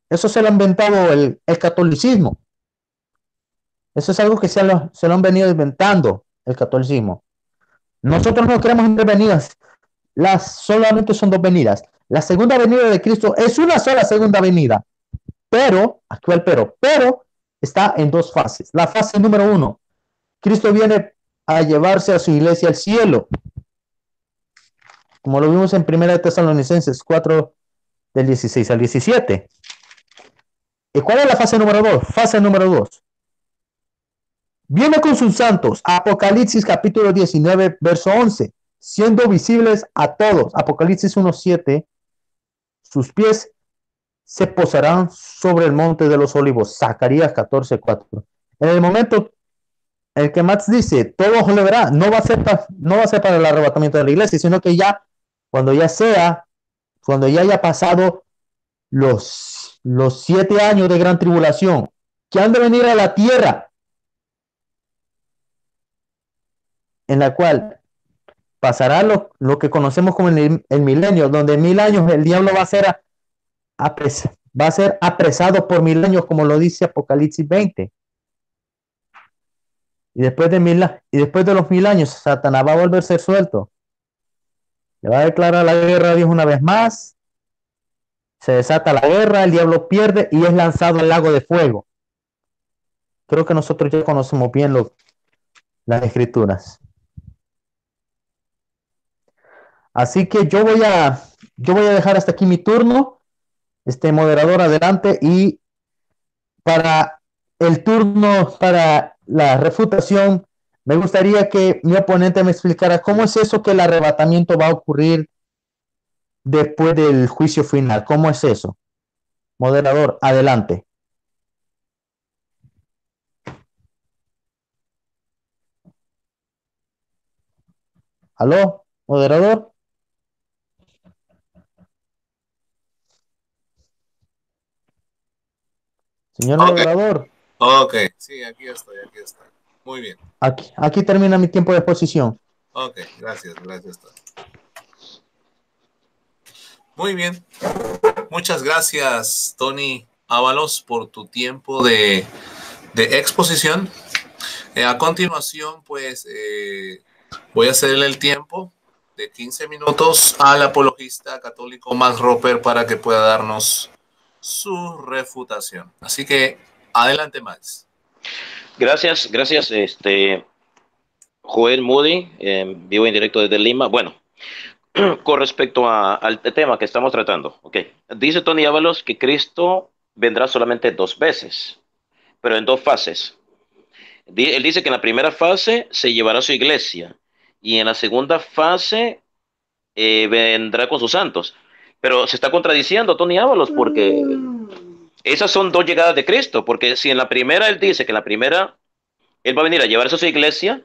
Eso se lo ha inventado el catolicismo. Eso es algo que se lo han venido inventando el catolicismo. Nosotros no creemos en tres venidas. Solamente son dos venidas. La segunda venida de Cristo es una sola segunda venida. Pero está en dos fases. La fase número 1, Cristo viene a llevarse a su iglesia al cielo, como lo vimos en 1 Tesalonicenses 4, del 16 al 17. ¿Y cuál es la fase número 2? Fase número 2. Viene con sus santos, Apocalipsis capítulo 19, verso 11, siendo visibles a todos. Apocalipsis 1:7, sus pies se posarán sobre el monte de los olivos. Zacarías 14:4. En el momento el que Max dice, todos lo verán, no va a ser para el arrebatamiento de la iglesia, sino que ya, cuando ya haya pasado los 7 años de gran tribulación, que han de venir a la tierra, en la cual pasará lo que conocemos como el milenio, donde 1000 años el diablo va a ser apresado por 1000 años, como lo dice Apocalipsis 20. Y después de los 1000 años, Satanás va a volver a ser suelto. Le va a declarar la guerra a Dios una vez más. Se desata la guerra, el diablo pierde y es lanzado al lago de fuego. Creo que nosotros ya conocemos bien las escrituras. Así que yo voy a dejar hasta aquí mi turno. Moderador, adelante. Y para el turno, para la refutación, me gustaría que mi oponente me explicara cómo es eso que el arrebatamiento va a ocurrir después del juicio final. ¿Cómo es eso? Moderador, adelante. ¿Aló, moderador? Señor Ok, moderador. ok, sí, aquí estoy, aquí estoy. Muy bien. Aquí termina mi tiempo de exposición. Ok, gracias, gracias. Muy bien. Muchas gracias, Tony Ábalos, por tu tiempo de exposición. A continuación, pues, voy a cederle el tiempo de 15 minutos al apologista católico Max Roper para que pueda darnos su refutación. Así que, adelante, Max. Gracias, Joel Moody, vivo en directo desde Lima. Bueno, con respecto al tema que estamos tratando, ok. Dice Tony Ábalos que Cristo vendrá solamente dos veces, pero en dos fases. Él dice que en la primera fase se llevará a su iglesia y en la segunda fase vendrá con sus santos. Pero se está contradiciendo Tony Ábalos porque esas son dos llegadas de Cristo, porque si en la primera él dice que en la primera él va a venir a llevarse a su iglesia,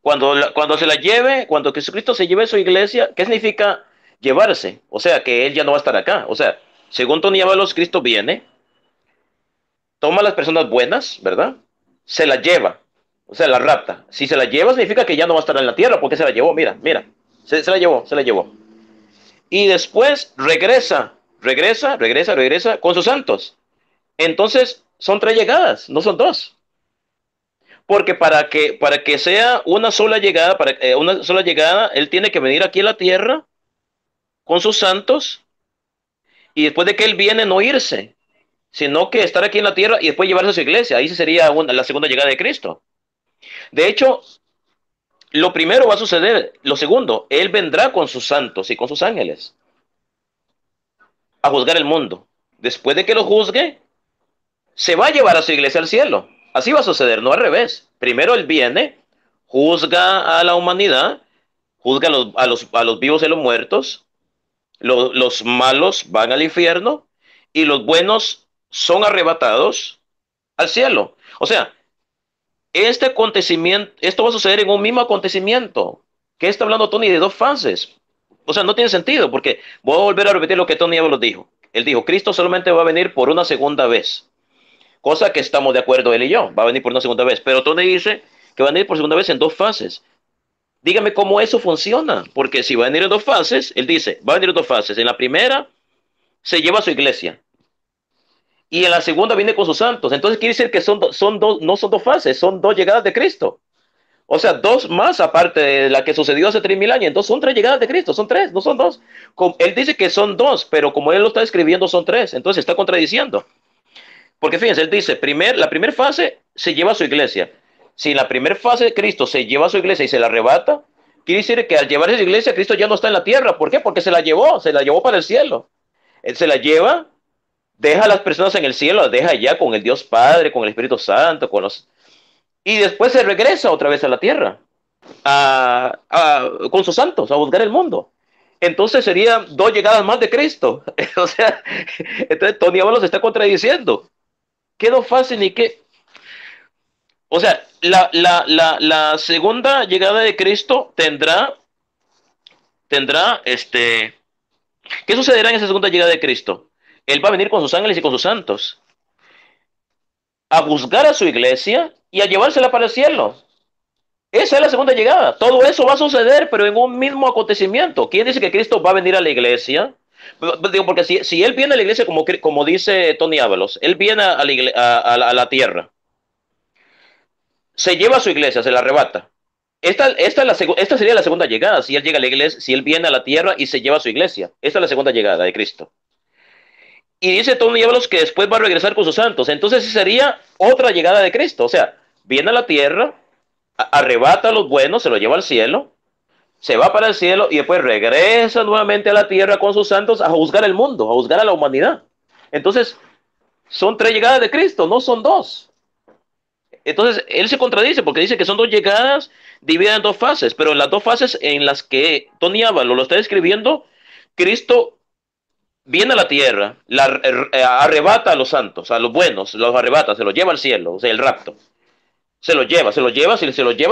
cuando se la lleve, cuando Jesucristo se lleve a su iglesia, ¿qué significa llevarse? O sea, que él ya no va a estar acá. O sea, según Tony Ábalos, Cristo viene, toma a las personas buenas, ¿verdad? Se las lleva, o sea, la rapta. Si se la lleva, significa que ya no va a estar en la tierra, porque se la llevó, mira, mira, se la llevó, se la llevó. Y después regresa con sus santos. Entonces, son tres llegadas, no son dos. Porque para que sea una sola llegada, él tiene que venir aquí a la tierra con sus santos y después de que él viene no irse, sino que estar aquí en la tierra y después llevarse a su iglesia. Ahí sería la segunda llegada de Cristo. De hecho, lo primero va a suceder. Lo segundo, él vendrá con sus santos y con sus ángeles a juzgar el mundo. Después de que lo juzgue, se va a llevar a su iglesia al cielo. Así va a suceder, no al revés. Primero él viene, juzga a la humanidad, juzga a los vivos y a los muertos. Los malos van al infierno y los buenos son arrebatados al cielo. O sea, este acontecimiento, esto va a suceder en un mismo acontecimiento. ¿Qué está hablando Tony de dos fases? O sea, no tiene sentido, porque voy a volver a repetir lo que Tony Ábalos dijo. Él dijo, Cristo solamente va a venir por una segunda vez, cosa que estamos de acuerdo él y yo, va a venir por una segunda vez. Pero Tony dice que va a venir por segunda vez en dos fases. Dígame cómo eso funciona, porque si va a venir en dos fases, él dice, va a venir en dos fases. En la primera, se lleva a su iglesia. Y en la segunda viene con sus santos. Entonces quiere decir que no son dos fases, son dos llegadas de Cristo. O sea, dos más aparte de la que sucedió hace 3000 años. Entonces son tres llegadas de Cristo, son tres, no son dos. Él dice que son dos, pero como él lo está escribiendo son tres. Entonces está contradiciendo. Porque fíjense, él dice, la primera fase se lleva a su iglesia. Si en la primera fase de Cristo se lleva a su iglesia y se la arrebata, quiere decir que al llevarse a su iglesia, Cristo ya no está en la tierra. ¿Por qué? Porque se la llevó para el cielo. Él se la lleva, deja a las personas en el cielo, las deja allá con el Dios Padre, con el Espíritu Santo, y después se regresa otra vez a la tierra, con sus santos, a juzgar el mundo. Entonces serían dos llegadas más de Cristo. O sea, entonces Tony Ábalos está contradiciendo. ¿Qué no fácil ni qué? O sea, la segunda llegada de Cristo tendrá. ¿Qué sucederá en esa segunda llegada de Cristo? Él va a venir con sus ángeles y con sus santos a juzgar a su iglesia y a llevársela para el cielo. Esa es la segunda llegada. Todo eso va a suceder, pero en un mismo acontecimiento. ¿Quién dice que Cristo va a venir a la iglesia? Digo, porque si Él viene a la iglesia, como dice Tony Ábalos, Él viene a la tierra, se lleva a su iglesia, se la arrebata. Esta sería la segunda llegada, si Él llega a la iglesia, si Él viene a la tierra y se lleva a su iglesia. Esta es la segunda llegada de Cristo. Y dice Tony Ábalos que después va a regresar con sus santos. Entonces sería otra llegada de Cristo. O sea, viene a la tierra, arrebata a los buenos, se los lleva al cielo, se va para el cielo y después regresa nuevamente a la tierra con sus santos a juzgar el mundo, a juzgar a la humanidad. Entonces, son tres llegadas de Cristo, no son dos. Entonces, él se contradice porque dice que son dos llegadas divididas en dos fases, pero en las dos fases en las que Tony Ábalos lo está describiendo, Cristo viene a la tierra, arrebata a los santos, a los buenos, los arrebata, se los lleva al cielo, o sea, el rapto. Si se lo lleva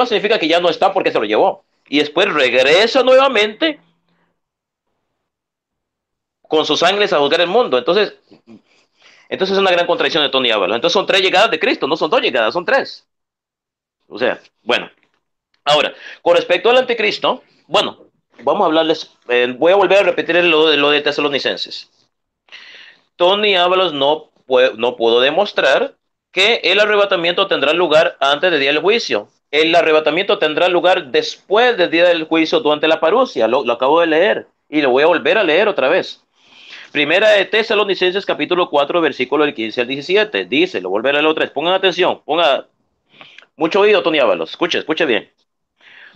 significa que ya no está porque se lo llevó. Y después regresa nuevamente con sus ángeles a juzgar el mundo. Entonces es una gran contradicción de Tony Ábalos. Entonces son tres llegadas de Cristo, no son dos llegadas, son tres. O sea, bueno. Ahora, con respecto al anticristo, bueno, vamos a hablarles, voy a volver a repetir lo de Tesalonicenses. Tony Ábalos no pudo demostrar que el arrebatamiento tendrá lugar antes del día del juicio. El arrebatamiento tendrá lugar después del día del juicio durante la parucia. Lo acabo de leer y lo voy a volver a leer otra vez. Primera de Tesalonicenses capítulo 4, versículo del 15 al 17. Dice, lo volveré a leer otra vez. Pongan atención, ponga mucho oído, Tony Ábalos. Escuche bien.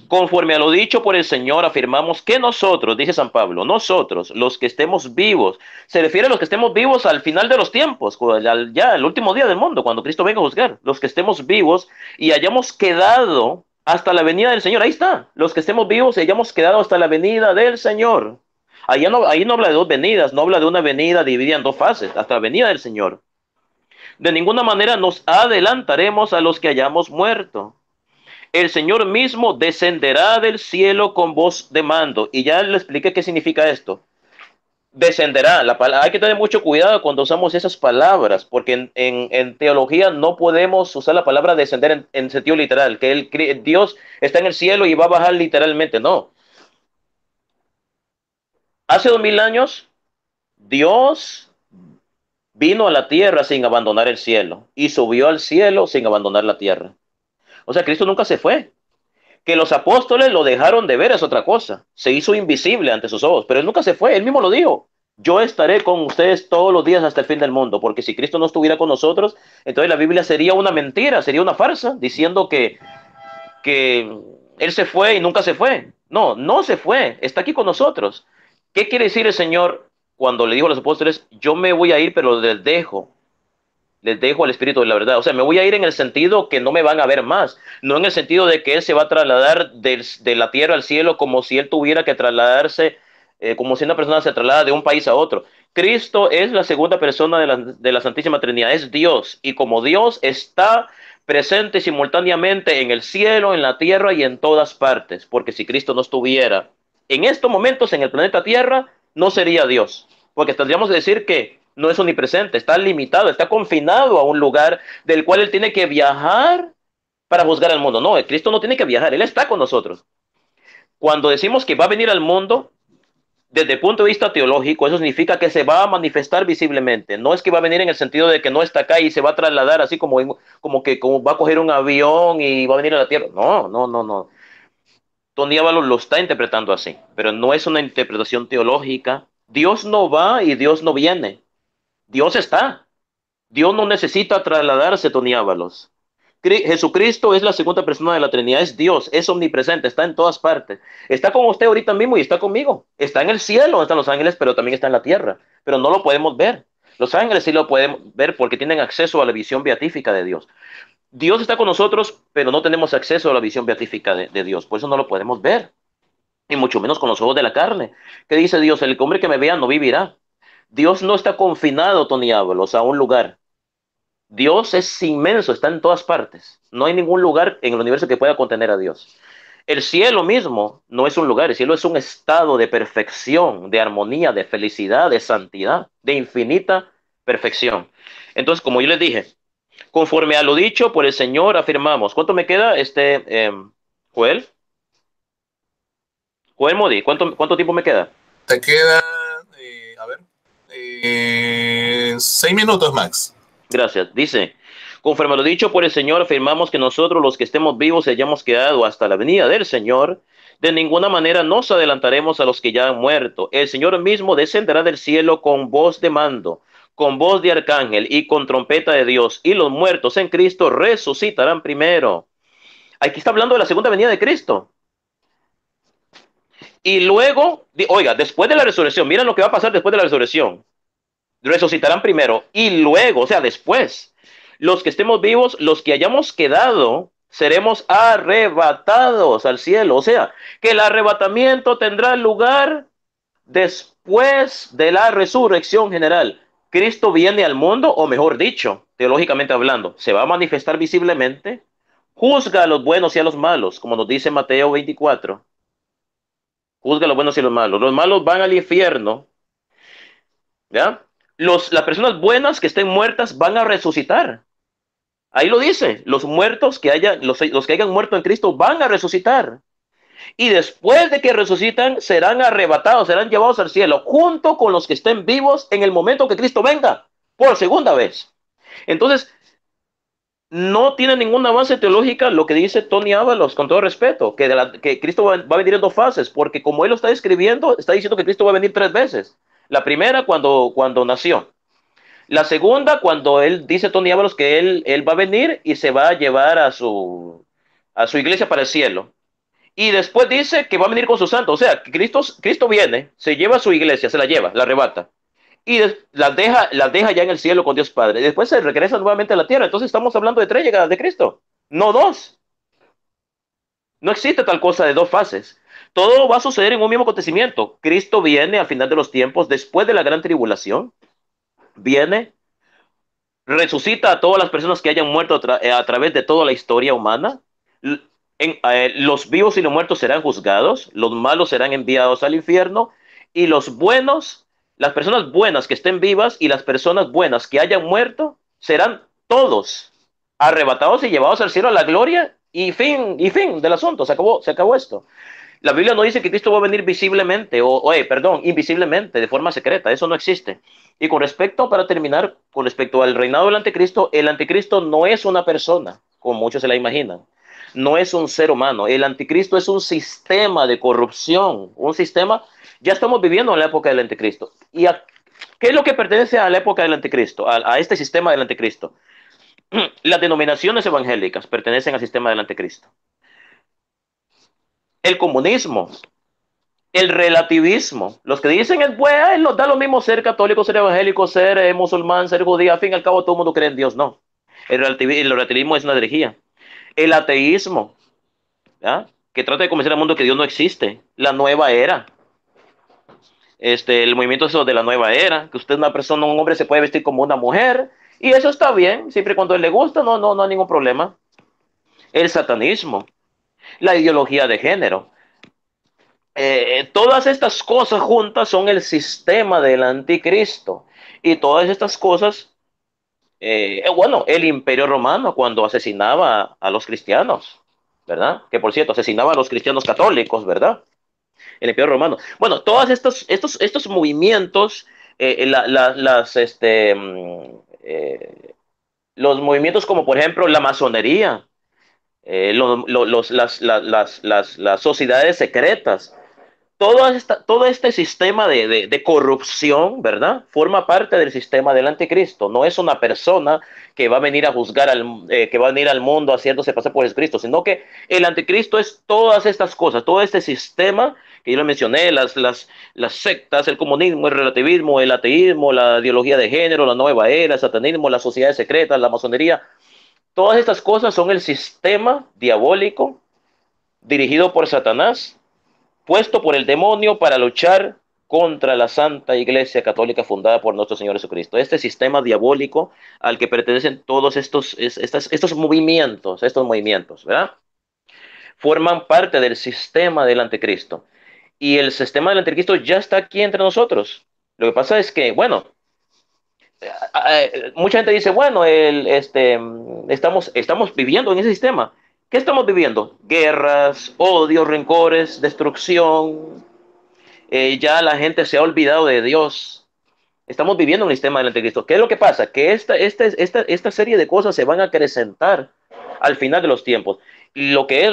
Conforme a lo dicho por el Señor, afirmamos que nosotros, dice San Pablo, nosotros, los que estemos vivos, se refiere a los que estemos vivos al final de los tiempos, ya el último día del mundo, cuando Cristo venga a juzgar, los que estemos vivos y hayamos quedado hasta la venida del Señor, ahí está, los que estemos vivos y hayamos quedado hasta la venida del Señor. Ahí no habla de dos venidas, no habla de una venida dividida en dos fases, hasta la venida del Señor. De ninguna manera nos adelantaremos a los que hayamos muerto. El Señor mismo descenderá del cielo con voz de mando. Y ya le expliqué qué significa esto. Descenderá. Hay que tener mucho cuidado cuando usamos esas palabras, porque en teología no podemos usar la palabra descender en sentido literal, que Dios está en el cielo y va a bajar literalmente. No. Hace 2000 años, Dios vino a la tierra sin abandonar el cielo y subió al cielo sin abandonar la tierra. O sea, Cristo nunca se fue. Que los apóstoles lo dejaron de ver es otra cosa. Se hizo invisible ante sus ojos, pero él nunca se fue. Él mismo lo dijo. Yo estaré con ustedes todos los días hasta el fin del mundo, porque si Cristo no estuviera con nosotros, entonces la Biblia sería una mentira, sería una farsa, diciendo que él se fue y nunca se fue. No, no se fue, está aquí con nosotros. ¿Qué quiere decir el Señor cuando le dijo a los apóstoles, yo me voy a ir, pero les dejo al Espíritu de la verdad? O sea, me voy a ir en el sentido que no me van a ver más, no en el sentido de que Él se va a trasladar de la tierra al cielo como si Él tuviera que trasladarse, como si una persona se traslada de un país a otro. Cristo es la segunda persona de la Santísima Trinidad, es Dios, y como Dios está presente simultáneamente en el cielo, en la tierra y en todas partes, porque si Cristo no estuviera en estos momentos en el planeta Tierra, no sería Dios, porque tendríamos que decir que no es omnipresente, está limitado, está confinado a un lugar del cual él tiene que viajar para juzgar al mundo. No, el Cristo no tiene que viajar, él está con nosotros. Cuando decimos que va a venir al mundo, desde el punto de vista teológico, eso significa que se va a manifestar visiblemente. No es que va a venir en el sentido de que no está acá y se va a trasladar así como va a coger un avión y va a venir a la tierra. No, no, no, no. Tony Ábalos lo está interpretando así, pero no es una interpretación teológica. Dios no va y Dios no viene. Dios está. Dios no necesita trasladarse, Tony Ábalos. Jesucristo es la segunda persona de la Trinidad, es Dios, es omnipresente, está en todas partes. Está con usted ahorita mismo y está conmigo. Está en el cielo, donde están los ángeles, pero también está en la tierra. Pero no lo podemos ver. Los ángeles sí lo podemos ver porque tienen acceso a la visión beatífica de Dios. Dios está con nosotros, pero no tenemos acceso a la visión beatífica de Dios. Por eso no lo podemos ver. Y mucho menos con los ojos de la carne. ¿Qué dice Dios? El hombre que me vea no vivirá. Dios no está confinado, Tony Ábalos, a un lugar. Dios es inmenso, está en todas partes. No hay ningún lugar en el universo que pueda contener a Dios. El cielo mismo no es un lugar, el cielo es un estado de perfección, de armonía, de felicidad, de santidad, de infinita perfección. Entonces, como yo les dije, conforme a lo dicho por el Señor, afirmamos. ¿Cuánto me queda, Joel? Joel Modi, ¿cuánto tiempo me queda? Te queda, a ver, 6 minutos, Max. Gracias. Dice, conforme a lo dicho por el Señor, afirmamos que nosotros los que estemos vivos y hayamos quedado hasta la venida del Señor, de ninguna manera nos adelantaremos a los que ya han muerto. El Señor mismo descenderá del cielo con voz de mando, con voz de arcángel y con trompeta de Dios, y los muertos en Cristo resucitarán primero. Aquí está hablando de la segunda venida de Cristo. Y luego, oiga, después de la resurrección, miren lo que va a pasar después de la resurrección. Resucitarán primero y luego, o sea, después, los que estemos vivos, los que hayamos quedado, seremos arrebatados al cielo. O sea, que el arrebatamiento tendrá lugar después de la resurrección general. Cristo viene al mundo, o mejor dicho, teológicamente hablando, se va a manifestar visiblemente, juzga a los buenos y a los malos, como nos dice Mateo 24. Juzga a los buenos y a los malos. Los malos van al infierno, ¿ya? Las personas buenas que estén muertas van a resucitar. Ahí lo dice, los muertos los que hayan muerto en Cristo van a resucitar. Y después de que resucitan, serán arrebatados, serán llevados al cielo, junto con los que estén vivos en el momento que Cristo venga, por segunda vez. Entonces, no tiene ninguna base teológica lo que dice Tony Ábalos, con todo respeto, que Cristo va a venir en dos fases, porque como él lo está escribiendo, está diciendo que Cristo va a venir tres veces. La primera, cuando nació. La segunda, cuando él dice Tony Ábalos que él va a venir y se va a llevar a su iglesia para el cielo. Y después dice que va a venir con sus santos. O sea, que Cristo viene, se lleva a su iglesia, se la lleva, la arrebata. Y las deja ya en el cielo con Dios Padre. Y después se regresa nuevamente a la tierra. Entonces estamos hablando de tres llegadas de Cristo, no dos. No existe tal cosa de dos fases. Todo va a suceder en un mismo acontecimiento. Cristo viene al final de los tiempos, después de la gran tribulación. Viene, resucita a todas las personas que hayan muerto a través de toda la historia humana. Los vivos y los muertos serán juzgados, los malos serán enviados al infierno y los buenos, las personas buenas que estén vivas y las personas buenas que hayan muerto, serán todos arrebatados y llevados al cielo a la gloria y fin del asunto. Se acabó esto. La Biblia no dice que Cristo va a venir visiblemente, invisiblemente, de forma secreta. Eso no existe. Y para terminar, con respecto al reinado del anticristo, el anticristo no es una persona, como muchos se la imaginan. No es un ser humano. El anticristo es un sistema de corrupción, un sistema. Ya estamos viviendo en la época del anticristo. ¿Qué es lo que pertenece a la época del anticristo, a este sistema del anticristo? Las denominaciones evangélicas pertenecen al sistema del anticristo. El comunismo, el relativismo. Los que dicen es bueno, nos da lo mismo ser católico, ser evangélico, ser musulmán, ser judío. Al fin y al cabo, todo el mundo cree en Dios. No. El relativismo es una herejía. El ateísmo, ¿ya? Que trata de convencer al mundo que Dios no existe. La nueva era. El movimiento eso de la nueva era, que usted es una persona, un hombre se puede vestir como una mujer, y eso está bien, siempre y cuando a él le gusta, no hay ningún problema. El satanismo, la ideología de género. Todas estas cosas juntas son el sistema del anticristo. Y todas estas cosas, el imperio romano cuando asesinaba a los cristianos, ¿verdad? Que por cierto, asesinaba a los cristianos católicos, ¿verdad? El imperio romano. Bueno, todos estos movimientos, los movimientos como por ejemplo la masonería, las sociedades secretas, todo este sistema de corrupción, ¿verdad? Forma parte del sistema del anticristo. No es una persona que va a venir a juzgar, que va a venir al mundo haciéndose pasar por Jesucristo, sino que el anticristo es todas estas cosas, todo este sistema que yo le mencioné, las sectas, el comunismo, el relativismo, el ateísmo, la ideología de género, la nueva era, el satanismo, las sociedades secretas, la masonería. Todas estas cosas son el sistema diabólico dirigido por Satanás, puesto por el demonio para luchar contra la Santa Iglesia Católica fundada por nuestro Señor Jesucristo. Este sistema diabólico al que pertenecen todos estos movimientos, ¿verdad? Forman parte del sistema del anticristo. Y el sistema del anticristo ya está aquí entre nosotros. Lo que pasa es que, bueno, mucha gente dice, bueno, estamos viviendo en ese sistema. ¿Qué estamos viviendo? Guerras, odios, rencores, destrucción. Ya la gente se ha olvidado de Dios. Estamos viviendo en el sistema del anticristo. ¿Qué es lo que pasa? Que esta serie de cosas se van a acrecentar al final de los tiempos. Lo que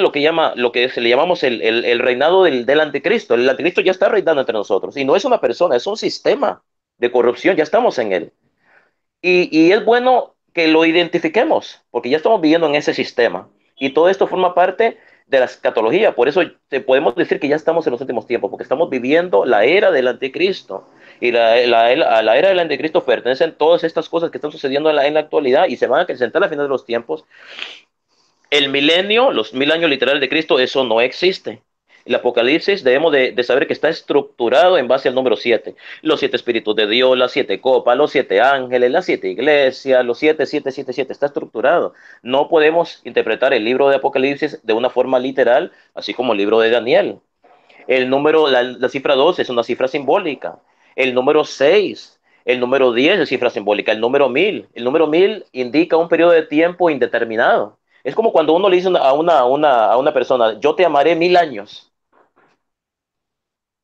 se le llamamos el reinado del anticristo. El anticristo ya está reinando entre nosotros. Y no es una persona, es un sistema de corrupción. Ya estamos en él. Y es bueno que lo identifiquemos, porque ya estamos viviendo en ese sistema. Y todo esto forma parte de la escatología. Por eso podemos decir que ya estamos en los últimos tiempos, porque estamos viviendo la era del anticristo. Y a la era del anticristo pertenecen todas estas cosas que están sucediendo en la actualidad y se van a acrecentar al final de los tiempos. El milenio, los 1000 años literales de Cristo, eso no existe. El Apocalipsis debemos de saber que está estructurado en base al número 7. Los 7 espíritus de Dios, las 7 copas, los 7 ángeles, las 7 iglesias, los 7, 7, 7, 7. Está estructurado. No podemos interpretar el libro de Apocalipsis de una forma literal, así como el libro de Daniel. El número, la cifra 2 es una cifra simbólica. El número 6 El número 10 es cifra simbólica. El número 1000 indica un periodo de tiempo indeterminado. Es como cuando uno le dice a una persona, yo te amaré 1000 años,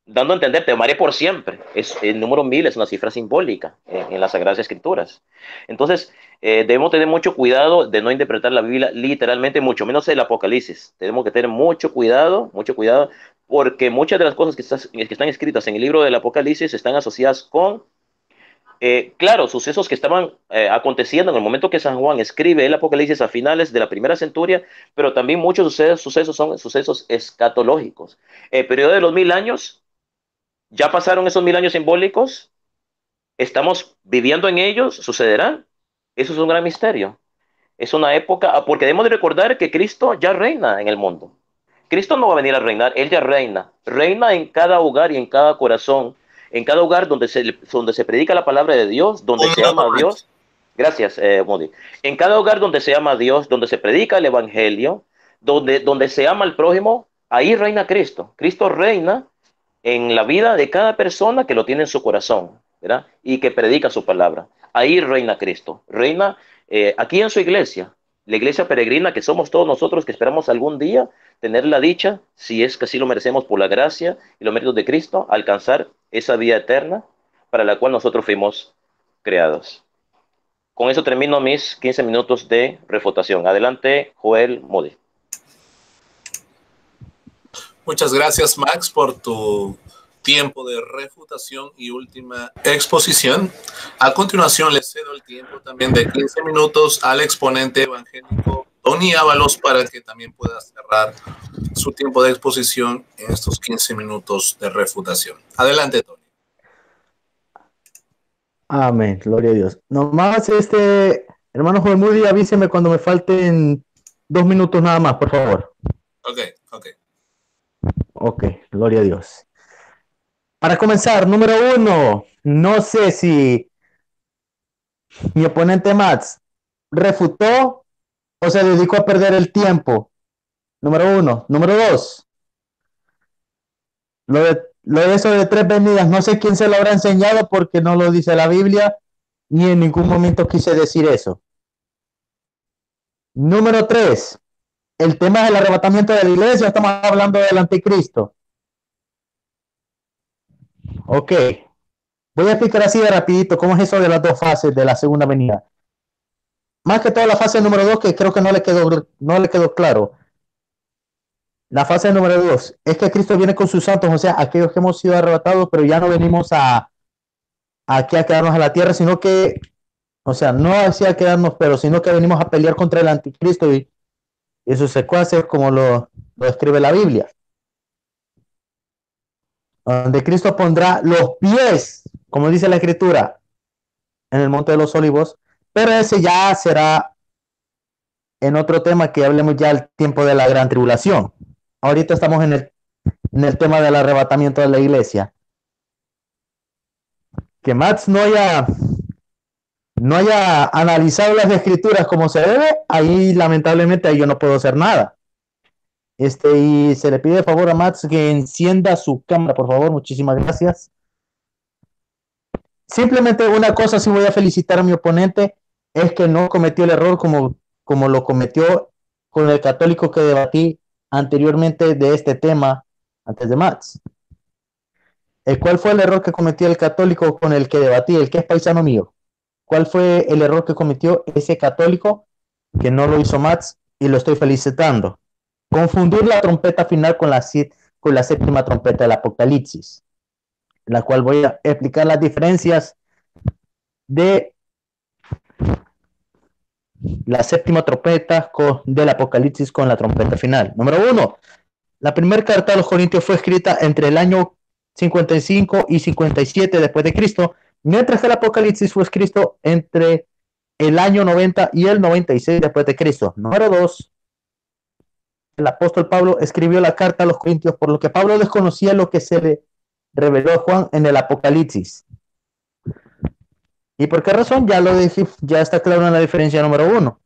dando a entender, te amaré por siempre. El número 1000 es una cifra simbólica en las Sagradas Escrituras. Entonces, debemos tener mucho cuidado de no interpretar la Biblia literalmente, mucho menos el Apocalipsis. Tenemos que tener mucho cuidado, porque muchas de las cosas que están escritas en el libro del Apocalipsis están asociadas con, claro, sucesos que estaban aconteciendo en el momento que San Juan escribe el Apocalipsis a finales de la primera centuria, pero también muchos sucesos son sucesos escatológicos. El periodo de los 1000 años, ya pasaron esos 1000 años simbólicos, estamos viviendo en ellos, sucederán. Eso es un gran misterio. Es una época, porque debemos de recordar que Cristo ya reina en el mundo. Cristo no va a venir a reinar, Él ya reina. Reina en cada hogar y en cada corazón, en cada hogar donde se predica la palabra de Dios, donde Un se minuto, ama a Max. Dios. Gracias, Modi. En cada hogar donde se ama a Dios, donde se predica el Evangelio, donde se ama al prójimo, ahí reina Cristo. Cristo reina en la vida de cada persona que lo tiene en su corazón, ¿verdad? Y que predica su palabra. Ahí reina Cristo. Reina aquí en su iglesia, la iglesia peregrina que somos todos nosotros que esperamos algún día tener la dicha, si es que así lo merecemos por la gracia y los méritos de Cristo, alcanzar esa vida eterna para la cual nosotros fuimos creados. Con eso termino mis 15 minutos de refutación. Adelante, Joel Moody. Muchas gracias, Max, por tu tiempo de refutación y última exposición. A continuación, le cedo el tiempo también de 15 minutos al exponente evangélico Tony Ábalos para que también pueda cerrar su tiempo de exposición en estos 15 minutos de refutación. Adelante, Tony. Amén, gloria a Dios. Nomás, hermano Joel Moody, avíseme cuando me falten 2 minutos nada más, por favor. Ok, gloria a Dios. Para comenzar, número 1, no sé si mi oponente Max refutó o se dedicó a perder el tiempo. Número 1. Número 2, lo de eso de 3 venidas, no sé quién se lo habrá enseñado porque no lo dice la Biblia, ni en ningún momento quise decir eso. Número 3, el tema del arrebatamiento de la iglesia, estamos hablando del anticristo. Ok, voy a explicar así de rapidito cómo es eso de las 2 fases de la segunda venida. Más que todo la fase número 2, que creo que no le quedó claro. La fase número 2 es que Cristo viene con sus santos, o sea, aquellos que hemos sido arrebatados, pero ya no venimos aquí a quedarnos a la tierra, sino que, o sea, no así a quedarnos, pero sino que venimos a pelear contra el anticristo y sus secuaces, como lo describe la Biblia. Donde Cristo pondrá los pies, como dice la Escritura, en el Monte de los Olivos, pero ese ya será en otro tema que hablemos ya el tiempo de la gran tribulación. Ahorita estamos en el tema del arrebatamiento de la iglesia. Que Max no haya analizado las escrituras como se debe, ahí lamentablemente ahí yo no puedo hacer nada. Y se le pide de favor a Max que encienda su cámara, por favor, muchísimas gracias. Simplemente una cosa sí voy a felicitar a mi oponente, es que no cometió el error como lo cometió con el católico que debatí anteriormente de este tema, antes de Max. ¿Cuál fue el error que cometió el católico con el que debatí, el que es paisano mío? ¿Cuál fue el error que cometió ese católico que no lo hizo Max y lo estoy felicitando? Confundir la trompeta final con la séptima trompeta del Apocalipsis, la cual voy a explicar las diferencias de la séptima trompeta del Apocalipsis con la trompeta final. Número 1, la primera carta a los Corintios fue escrita entre el año 55 y 57 después de Cristo, mientras que el Apocalipsis fue escrito entre el año 90 y el 96 después de Cristo. Número 2, el apóstol Pablo escribió la carta a los Corintios, por lo que Pablo desconocía lo que se le reveló a Juan en el Apocalipsis. ¿Y por qué razón? Ya lo dije, ya está claro en la diferencia número 1.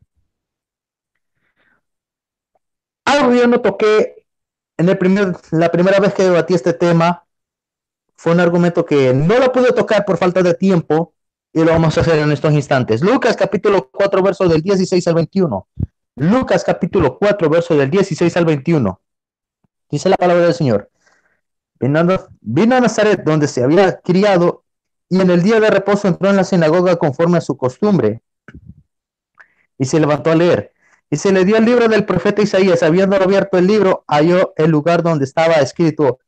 Algo yo no toqué en la primera vez que debatí este tema, fue un argumento que no lo pude tocar por falta de tiempo, y lo vamos a hacer en estos instantes. Lucas capítulo 4, verso del 16 al 21. Lucas capítulo 4, verso del 16 al 21. Dice la palabra del Señor. Vino a Nazaret, donde se había criado, y en el día de reposo entró en la sinagoga conforme a su costumbre, y se levantó a leer. Y se le dio el libro del profeta Isaías. Habiendo abierto el libro, halló el lugar donde estaba escrito: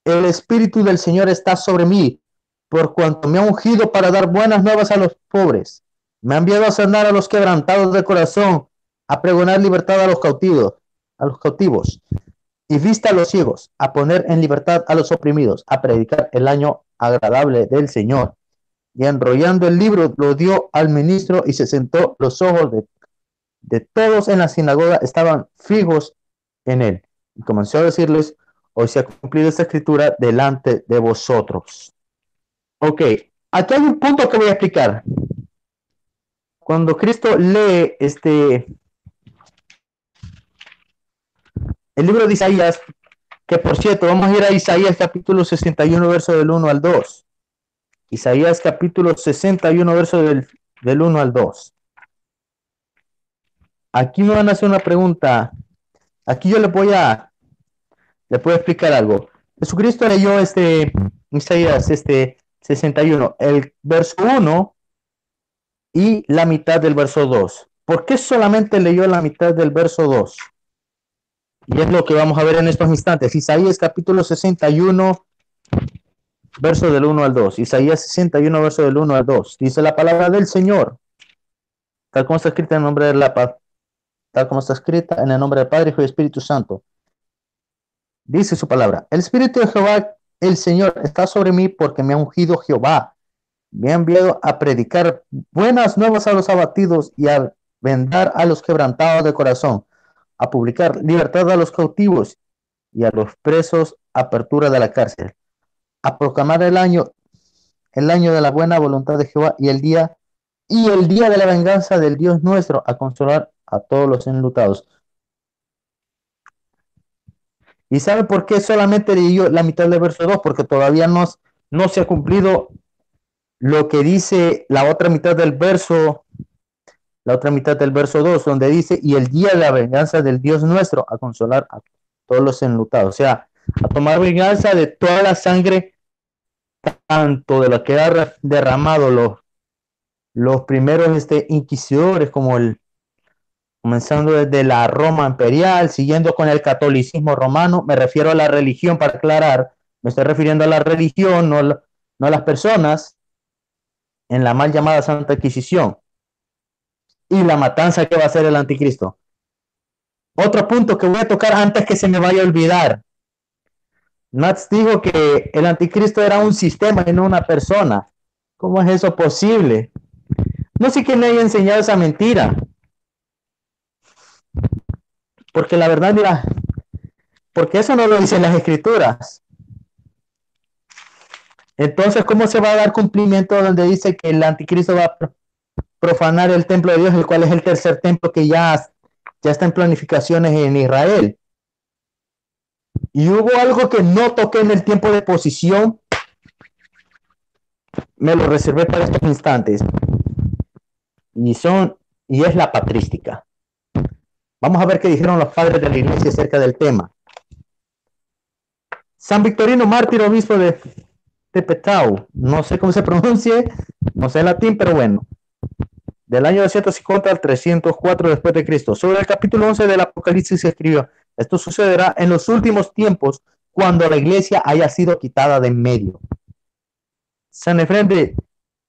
el Espíritu del Señor está sobre mí, por cuanto me ha ungido para dar buenas nuevas a los pobres. Me ha enviado a sanar a los quebrantados de corazón, a pregonar libertad a los cautivos, y vista a los ciegos, a poner en libertad a los oprimidos, a predicar el año agradable del Señor. Y enrollando el libro, lo dio al ministro y se sentó. Los ojos de todos en la sinagoga estaban fijos en él. Y comenzó a decirles: hoy se ha cumplido esta escritura delante de vosotros. Ok, aquí hay un punto que voy a explicar. Cuando Cristo lee el libro de Isaías, que por cierto, vamos a ir a Isaías capítulo 61, verso del 1 al 2. Isaías capítulo 61, verso del 1 al 2. Aquí me van a hacer una pregunta. Aquí yo les voy a explicar algo. Jesucristo leyó Isaías 61, el verso 1 y la mitad del verso 2. ¿Por qué solamente leyó la mitad del verso 2? Y es lo que vamos a ver en estos instantes. Isaías capítulo 61, verso del 1 al 2. Isaías 61, verso del 1 al 2. Dice la palabra del Señor, tal como está escrita en el nombre de tal como está escrita en el nombre del Padre, Hijo y Espíritu Santo. Dice su palabra: el Espíritu de Jehová, el Señor, está sobre mí, porque me ha ungido Jehová. Me ha enviado a predicar buenas nuevas a los abatidos y a vendar a los quebrantados de corazón, a publicar libertad a los cautivos y a los presos apertura de la cárcel, a proclamar el año de la buena voluntad de Jehová y el día de la venganza del Dios nuestro, a consolar a todos los enlutados. ¿Y sabe por qué solamente leyó la mitad del verso 2? Porque todavía no se ha cumplido lo que dice la otra mitad del verso 2, donde dice: y el día de la venganza del Dios nuestro, a consolar a todos los enlutados. O sea, a tomar venganza de toda la sangre, tanto de lo que ha derramado los primeros inquisidores, comenzando desde la Roma imperial, siguiendo con el catolicismo romano. Me refiero a la religión, para aclarar, me estoy refiriendo a la religión, no a las personas, en la mal llamada Santa Inquisición, y la matanza que va a hacer el anticristo. Otro punto que voy a tocar antes que se me vaya a olvidar. Nats dijo que el anticristo era un sistema y no una persona. ¿Cómo es eso posible? No sé quién le haya enseñado esa mentira. Porque la verdad, mira, porque eso no lo dicen las escrituras. Entonces, ¿cómo se va a dar cumplimiento donde dice que el anticristo va a profanar el templo de Dios, el cual es el tercer templo que ya está en planificaciones en Israel? Y hubo algo que no toqué en el tiempo de posición, me lo reservé para estos instantes, y es la patrística. Vamos a ver qué dijeron los padres de la iglesia acerca del tema. San Victorino Mártir, obispo de Tepetau, no sé cómo se pronuncie, no sé latín, pero bueno, del año 250 al 304 después de Cristo, sobre el capítulo 11 del Apocalipsis se escribió: esto sucederá en los últimos tiempos, cuando la iglesia haya sido quitada de en medio. San Efrén de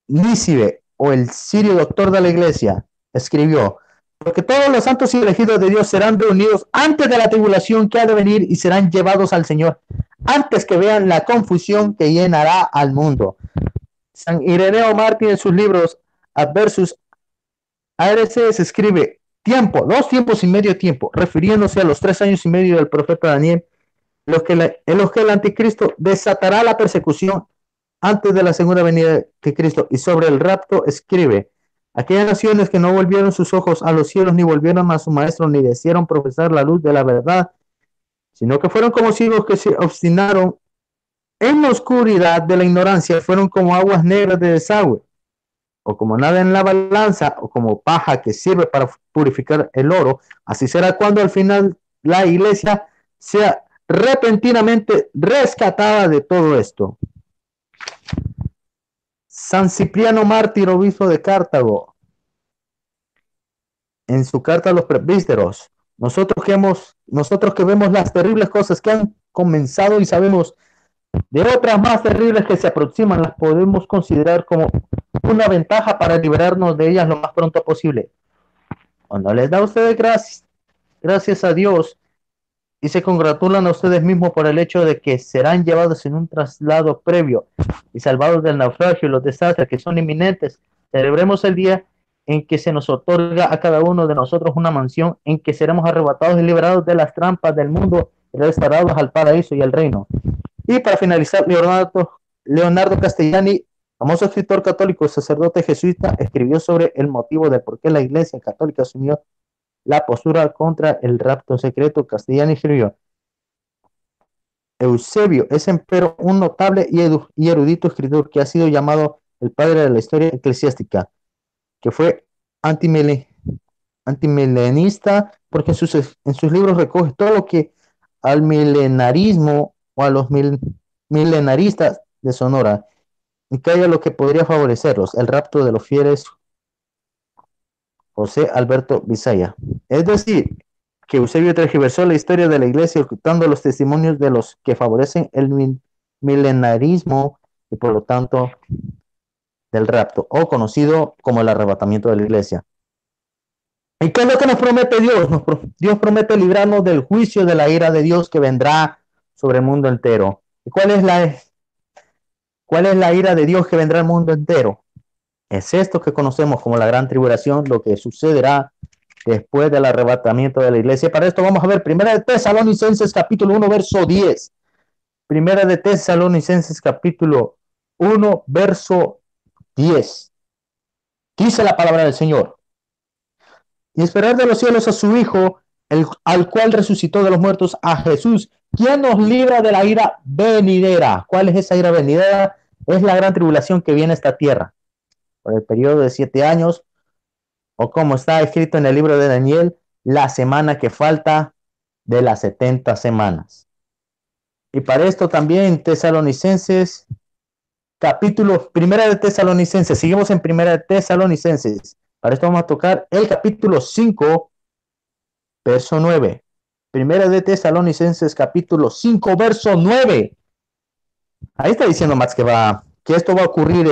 Nícibe, o el sirio doctor de la iglesia, escribió: porque todos los santos y elegidos de Dios serán reunidos antes de la tribulación que ha de venir, y serán llevados al Señor antes que vean la confusión que llenará al mundo. San Ireneo Mártir, en sus libros Adversus ARC, se escribe: tiempo, 2 tiempos y medio tiempo, refiriéndose a los 3 años y medio del profeta Daniel, en los que el anticristo desatará la persecución antes de la segunda venida de Cristo. Y sobre el rapto escribe: aquellas naciones que no volvieron sus ojos a los cielos, ni volvieron a su maestro, ni desearon profesar la luz de la verdad, sino que fueron como ciegos que se obstinaron en la oscuridad de la ignorancia, fueron como aguas negras de desagüe, o como nada en la balanza, o como paja que sirve para purificar el oro, así será cuando al final la iglesia sea repentinamente rescatada de todo esto. San Cipriano Mártir, obispo de Cartago, en su carta a los presbíteros, nosotros que vemos las terribles cosas que han comenzado y sabemos de otras más terribles que se aproximan, las podemos considerar como una ventaja para liberarnos de ellas lo más pronto posible. Cuando les da a ustedes gracias a Dios y se congratulan a ustedes mismos por el hecho de que serán llevados en un traslado previo y salvados del naufragio y los desastres que son inminentes, celebremos el día en que se nos otorga a cada uno de nosotros una mansión en que seremos arrebatados y liberados de las trampas del mundo y restaurados al paraíso y al reino. Y para finalizar, Leonardo Castellani, famoso escritor católico, sacerdote jesuita, escribió sobre el motivo de por qué la Iglesia Católica asumió la postura contra el rapto secreto. Castellani escribió: Eusebio es empero un notable y erudito escritor que ha sido llamado el padre de la historia eclesiástica, que fue antimilenista porque en sus libros recoge todo lo que al milenarismo o a los milenaristas de Sonora y que haya lo que podría favorecerlos, el rapto de los fieles. José Alberto Bisaya. Es decir, que Eusebio tergiversó la historia de la iglesia ocultando los testimonios de los que favorecen el milenarismo y por lo tanto del rapto, o conocido como el arrebatamiento de la iglesia. ¿Y qué es lo que nos promete Dios? Dios promete librarnos del juicio de la ira de Dios que vendrá sobre el mundo entero. ¿Y cuál es la ira de Dios que vendrá al mundo entero? Es esto que conocemos como la gran tribulación, lo que sucederá después del arrebatamiento de la iglesia. Para esto vamos a ver Primera de Tesalonicenses capítulo 1, verso 10. Primera de Tesalonicenses capítulo 1, verso 10. Dice la palabra del Señor: y esperar de los cielos a su Hijo, al cual resucitó de los muertos, a Jesús, quien nos libra de la ira venidera. ¿Cuál es esa ira venidera? Es la gran tribulación que viene a esta tierra por el periodo de 7 años, o como está escrito en el libro de Daniel, la semana que falta de las 70 semanas. Y para esto también Tesalonicenses, primera de Tesalonicenses, seguimos en primera de Tesalonicenses. Para esto vamos a tocar el capítulo 5, verso 9. Primera de Tesalonicenses, capítulo 5, verso 9. Ahí está diciendo Max que esto va a ocurrir,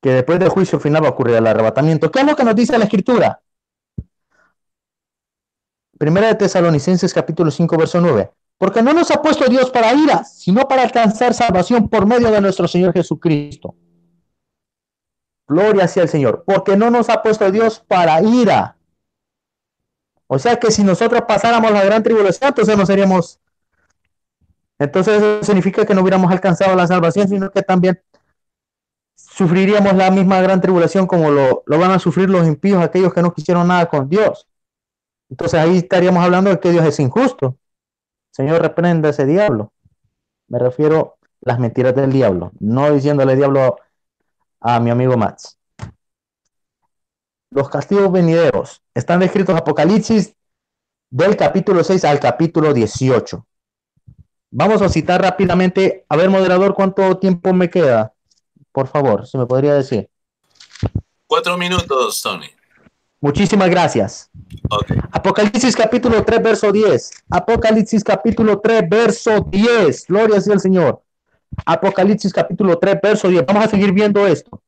que después del juicio final va a ocurrir el arrebatamiento. ¿Qué es lo que nos dice la Escritura? Primera de Tesalonicenses, capítulo 5, verso 9. Porque no nos ha puesto Dios para ira, sino para alcanzar salvación por medio de nuestro Señor Jesucristo. Gloria sea al Señor. Porque no nos ha puesto Dios para ira. O sea que si nosotros pasáramos la gran tribulación, entonces no seríamos... Entonces eso significa que no hubiéramos alcanzado la salvación, sino que también sufriríamos la misma gran tribulación como lo van a sufrir los impíos, aquellos que no quisieron nada con Dios. Entonces ahí estaríamos hablando de que Dios es injusto. Señor, reprenda a ese diablo. Me refiero a las mentiras del diablo, no diciéndole diablo a mi amigo Max. Los castigos venideros están descritos en Apocalipsis del capítulo 6 al capítulo 18. Vamos a citar rápidamente. A ver, moderador, ¿cuánto tiempo me queda? Por favor, si me podría decir. 4 minutos, Tony. Muchísimas gracias. Okay. Apocalipsis capítulo 3, verso 10. Apocalipsis capítulo 3, verso 10. Gloria sea al Señor. Apocalipsis capítulo 3, verso 10. Vamos a seguir viendo esto.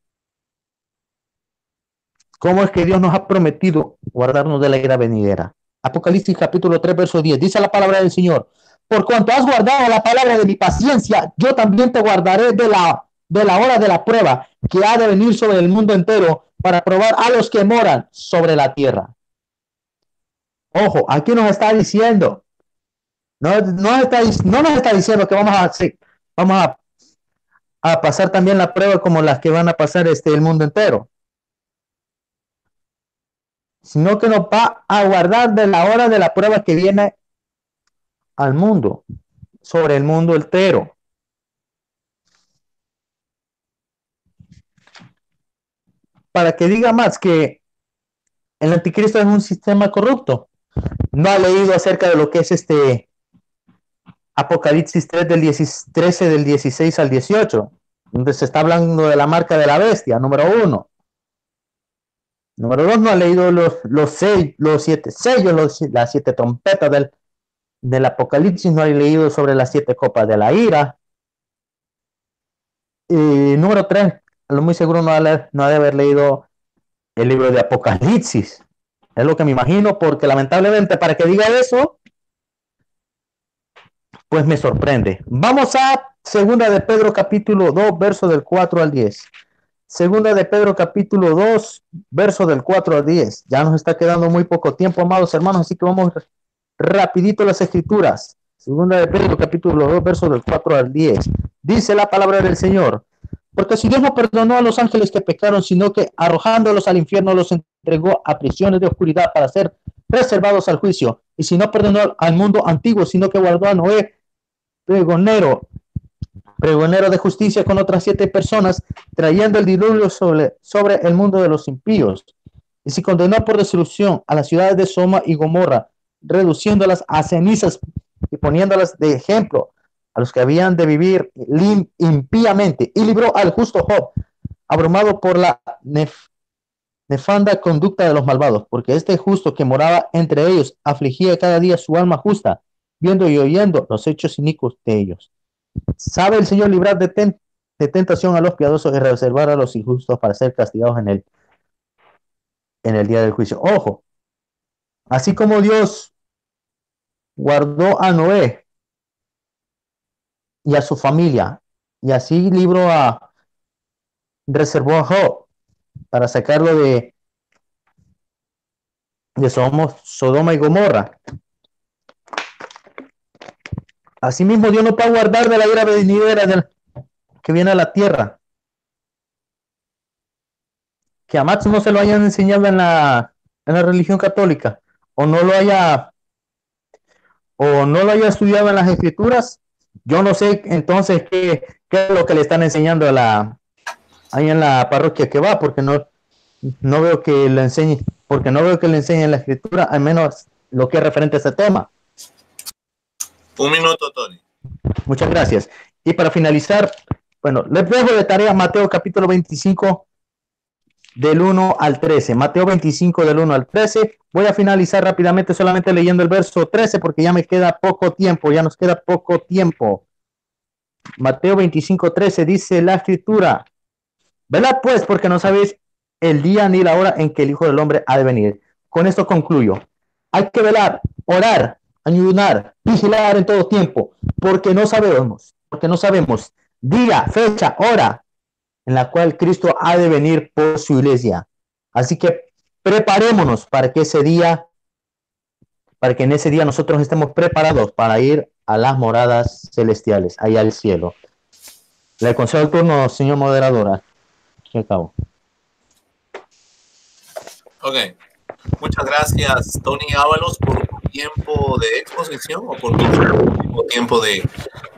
¿Cómo es que Dios nos ha prometido guardarnos de la ira venidera? Apocalipsis capítulo 3, verso 10. Dice la palabra del Señor: por cuanto has guardado la palabra de mi paciencia, yo también te guardaré de la hora de la prueba que ha de venir sobre el mundo entero para probar a los que moran sobre la tierra. Ojo, aquí nos está diciendo, no nos está diciendo que vamos a pasar también la prueba como las que van a pasar el mundo entero, sino que nos va a guardar de la hora de la prueba que viene al mundo, sobre el mundo entero. para que diga más que el anticristo es un sistema corrupto. No ha leído acerca de lo que es Apocalipsis 3 13 del 16 al 18, donde se está hablando de la marca de la bestia, número 1. Número 2, no ha leído los 7 sellos, las 7 trompetas del Apocalipsis, no ha leído sobre las 7 copas de la ira. Y número 3, a lo muy seguro no ha de haber leído el libro de Apocalipsis. Es lo que me imagino, porque lamentablemente para que diga eso, pues me sorprende. Vamos a Segunda de Pedro capítulo 2, verso del 4 al 10. Segunda de Pedro capítulo 2, verso del 4 al 10. Ya nos está quedando muy poco tiempo, amados hermanos, así que vamos rapidito las escrituras. Segunda de Pedro capítulo 2, verso del 4 al 10. Dice la palabra del Señor: porque si Dios no perdonó a los ángeles que pecaron, sino que arrojándolos al infierno los entregó a prisiones de oscuridad para ser reservados al juicio, y si no perdonó al mundo antiguo, sino que guardó a Noé, pregonero de justicia, con otras 7 personas, trayendo el diluvio sobre el mundo de los impíos, y si condenó por destrucción a las ciudades de Sodoma y Gomorra, reduciéndolas a cenizas y poniéndolas de ejemplo a los que habían de vivir impíamente, y libró al justo Job, abrumado por la nefanda conducta de los malvados, porque este justo que moraba entre ellos afligía cada día su alma justa, viendo y oyendo los hechos inicuos de ellos. ¿Sabe el Señor librar de tentación a los piadosos y reservar a los injustos para ser castigados en el día del juicio? Ojo, así como Dios guardó a Noé y a su familia, y así reservó a Job para sacarlo de Sodoma y Gomorra. Asimismo, Dios no puede guardar de la ira venidera que viene a la tierra. Que a Max no se lo hayan enseñado en la religión católica, o no lo haya estudiado en las escrituras. Yo no sé entonces qué es lo que le están enseñando ahí en la parroquia que va, porque no veo que le enseñe, en la escritura, al menos lo que es referente a este tema. Un minuto, Tony. Muchas gracias. Y para finalizar, bueno, les dejo de tarea Mateo capítulo 25 del 1 al 13. Mateo 25 del 1 al 13. Voy a finalizar rápidamente solamente leyendo el verso 13 porque ya nos queda poco tiempo. Mateo 25, 13 dice la escritura: velad pues, porque no sabéis el día ni la hora en que el Hijo del Hombre ha de venir. Con esto concluyo. Hay que velar, orar, ayunar, vigilar en todo tiempo, porque no sabemos día, fecha, hora en la cual Cristo ha de venir por su iglesia. Así que preparémonos para que en ese día nosotros estemos preparados para ir a las moradas celestiales, allá al cielo. Le concedo el turno, señor moderadora. Se acabó. Ok. Muchas gracias, Tony Ábalos, por tu tiempo de exposición o por tu tiempo de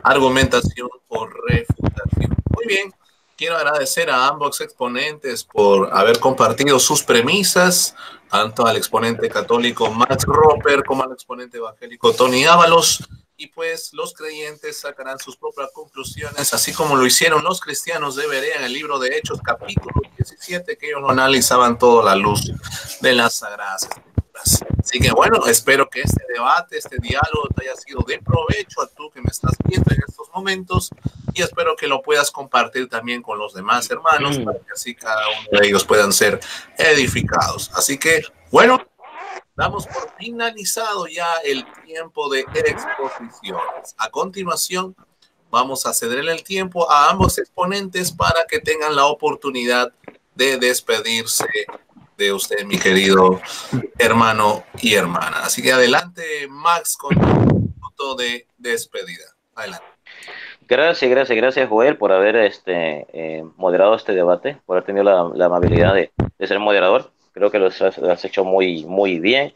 argumentación o refutación. Muy bien. Quiero agradecer a ambos exponentes por haber compartido sus premisas, tanto al exponente católico Max Roper como al exponente evangélico Tony Ábalos. Y pues los creyentes sacarán sus propias conclusiones, así como lo hicieron los cristianos de Berea en el libro de Hechos, capítulo 17, que ellos lo analizaban todo a la luz de las Sagradas Escrituras. Así que bueno, espero que este debate, este diálogo te haya sido de provecho a tú que me estás viendo en estos momentos, y espero que lo puedas compartir también con los demás hermanos, para que así cada uno de ellos puedan ser edificados. Así que bueno, damos por finalizado ya el tiempo de exposiciones. A continuación, vamos a ceder el tiempo a ambos exponentes para que tengan la oportunidad de despedirse de usted, mi querido hermano y hermana. Así que adelante, Max, con un minuto de despedida. Adelante. Gracias, Joel, por haber moderado este debate, por haber tenido la amabilidad de ser moderador. Creo que lo has hecho muy, muy bien.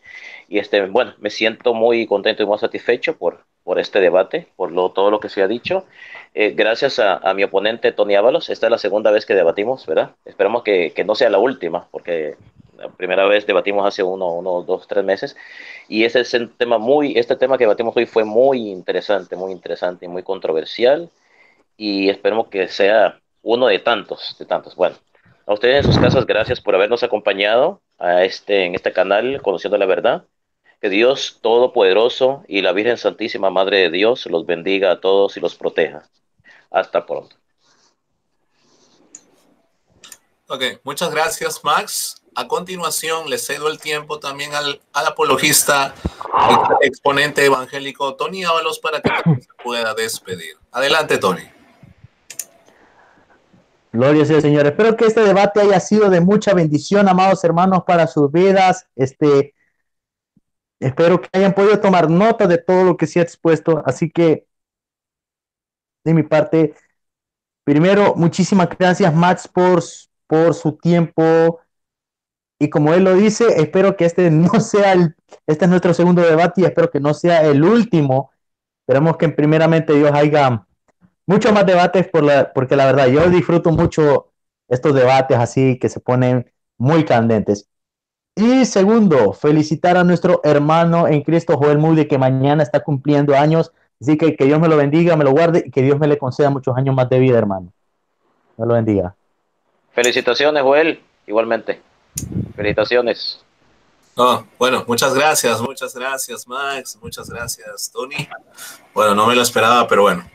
Y bueno, me siento muy contento y muy satisfecho por este debate, todo lo que se ha dicho. Gracias a mi oponente Tony Ábalos, esta es la segunda vez que debatimos, ¿verdad? Esperamos que no sea la última, porque la primera vez debatimos hace uno, dos, 3 meses. Y ese es este tema que debatimos hoy fue muy interesante y muy controversial. Y esperemos que sea uno de tantos, de tantos. Bueno, a ustedes en sus casas, gracias por habernos acompañado en este canal, Conociendo la Verdad. Que Dios Todopoderoso y la Virgen Santísima Madre de Dios los bendiga a todos y los proteja. Hasta pronto. Ok, muchas gracias, Max. A continuación, le cedo el tiempo también al apologista, exponente evangélico Tony Ábalos, para que también se pueda despedir. Adelante, Tony. Gloria sea al Señor. Espero que este debate haya sido de mucha bendición, amados hermanos, para sus vidas. Espero que hayan podido tomar nota de todo lo que se ha expuesto. Así que, de mi parte, primero, muchísimas gracias, Max, por su tiempo. Y como él lo dice, espero que este no sea este es nuestro segundo debate y espero que no sea el último. Esperemos que primeramente Dios haya muchos más debates porque la verdad yo disfruto mucho estos debates así que se ponen muy candentes. Y segundo, felicitar a nuestro hermano en Cristo, Joel Moody, que mañana está cumpliendo años. Así que Dios me lo bendiga, me lo guarde y que Dios me le conceda muchos años más de vida, hermano. Me lo bendiga. Felicitaciones, Joel, igualmente. Felicitaciones. Oh, bueno, muchas gracias, Max, muchas gracias, Tony. Bueno, no me lo esperaba, pero bueno,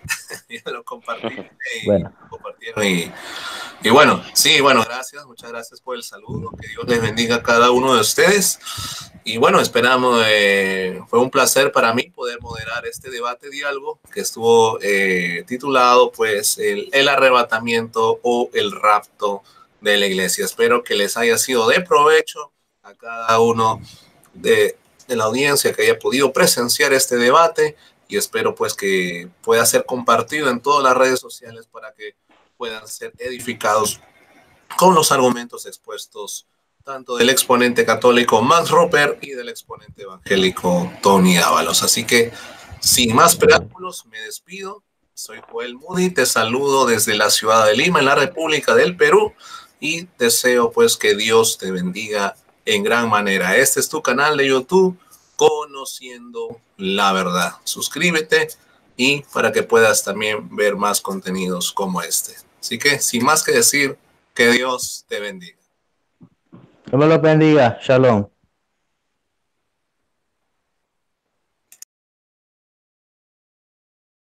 ya lo compartí Bueno. y bueno, sí, bueno, gracias, muchas gracias por el saludo, que Dios les bendiga a cada uno de ustedes. Y bueno, esperamos, fue un placer para mí poder moderar este debate diálogo que estuvo titulado pues el arrebatamiento o el rapto de la iglesia. Espero que les haya sido de provecho a cada uno de la audiencia que haya podido presenciar este debate y espero pues que pueda ser compartido en todas las redes sociales para que puedan ser edificados con los argumentos expuestos tanto del exponente católico Max Roper y del exponente evangélico Tony Ábalos. Así que sin más preámbulos me despido. Soy Joel Moody, te saludo desde la ciudad de Lima, en la República del Perú, y deseo pues que Dios te bendiga en gran manera. Este es tu canal de YouTube, Conociendo la Verdad. Suscríbete y para que puedas también ver más contenidos como este. Así que, sin más que decir, que Dios te bendiga. Dios me lo bendiga. Shalom.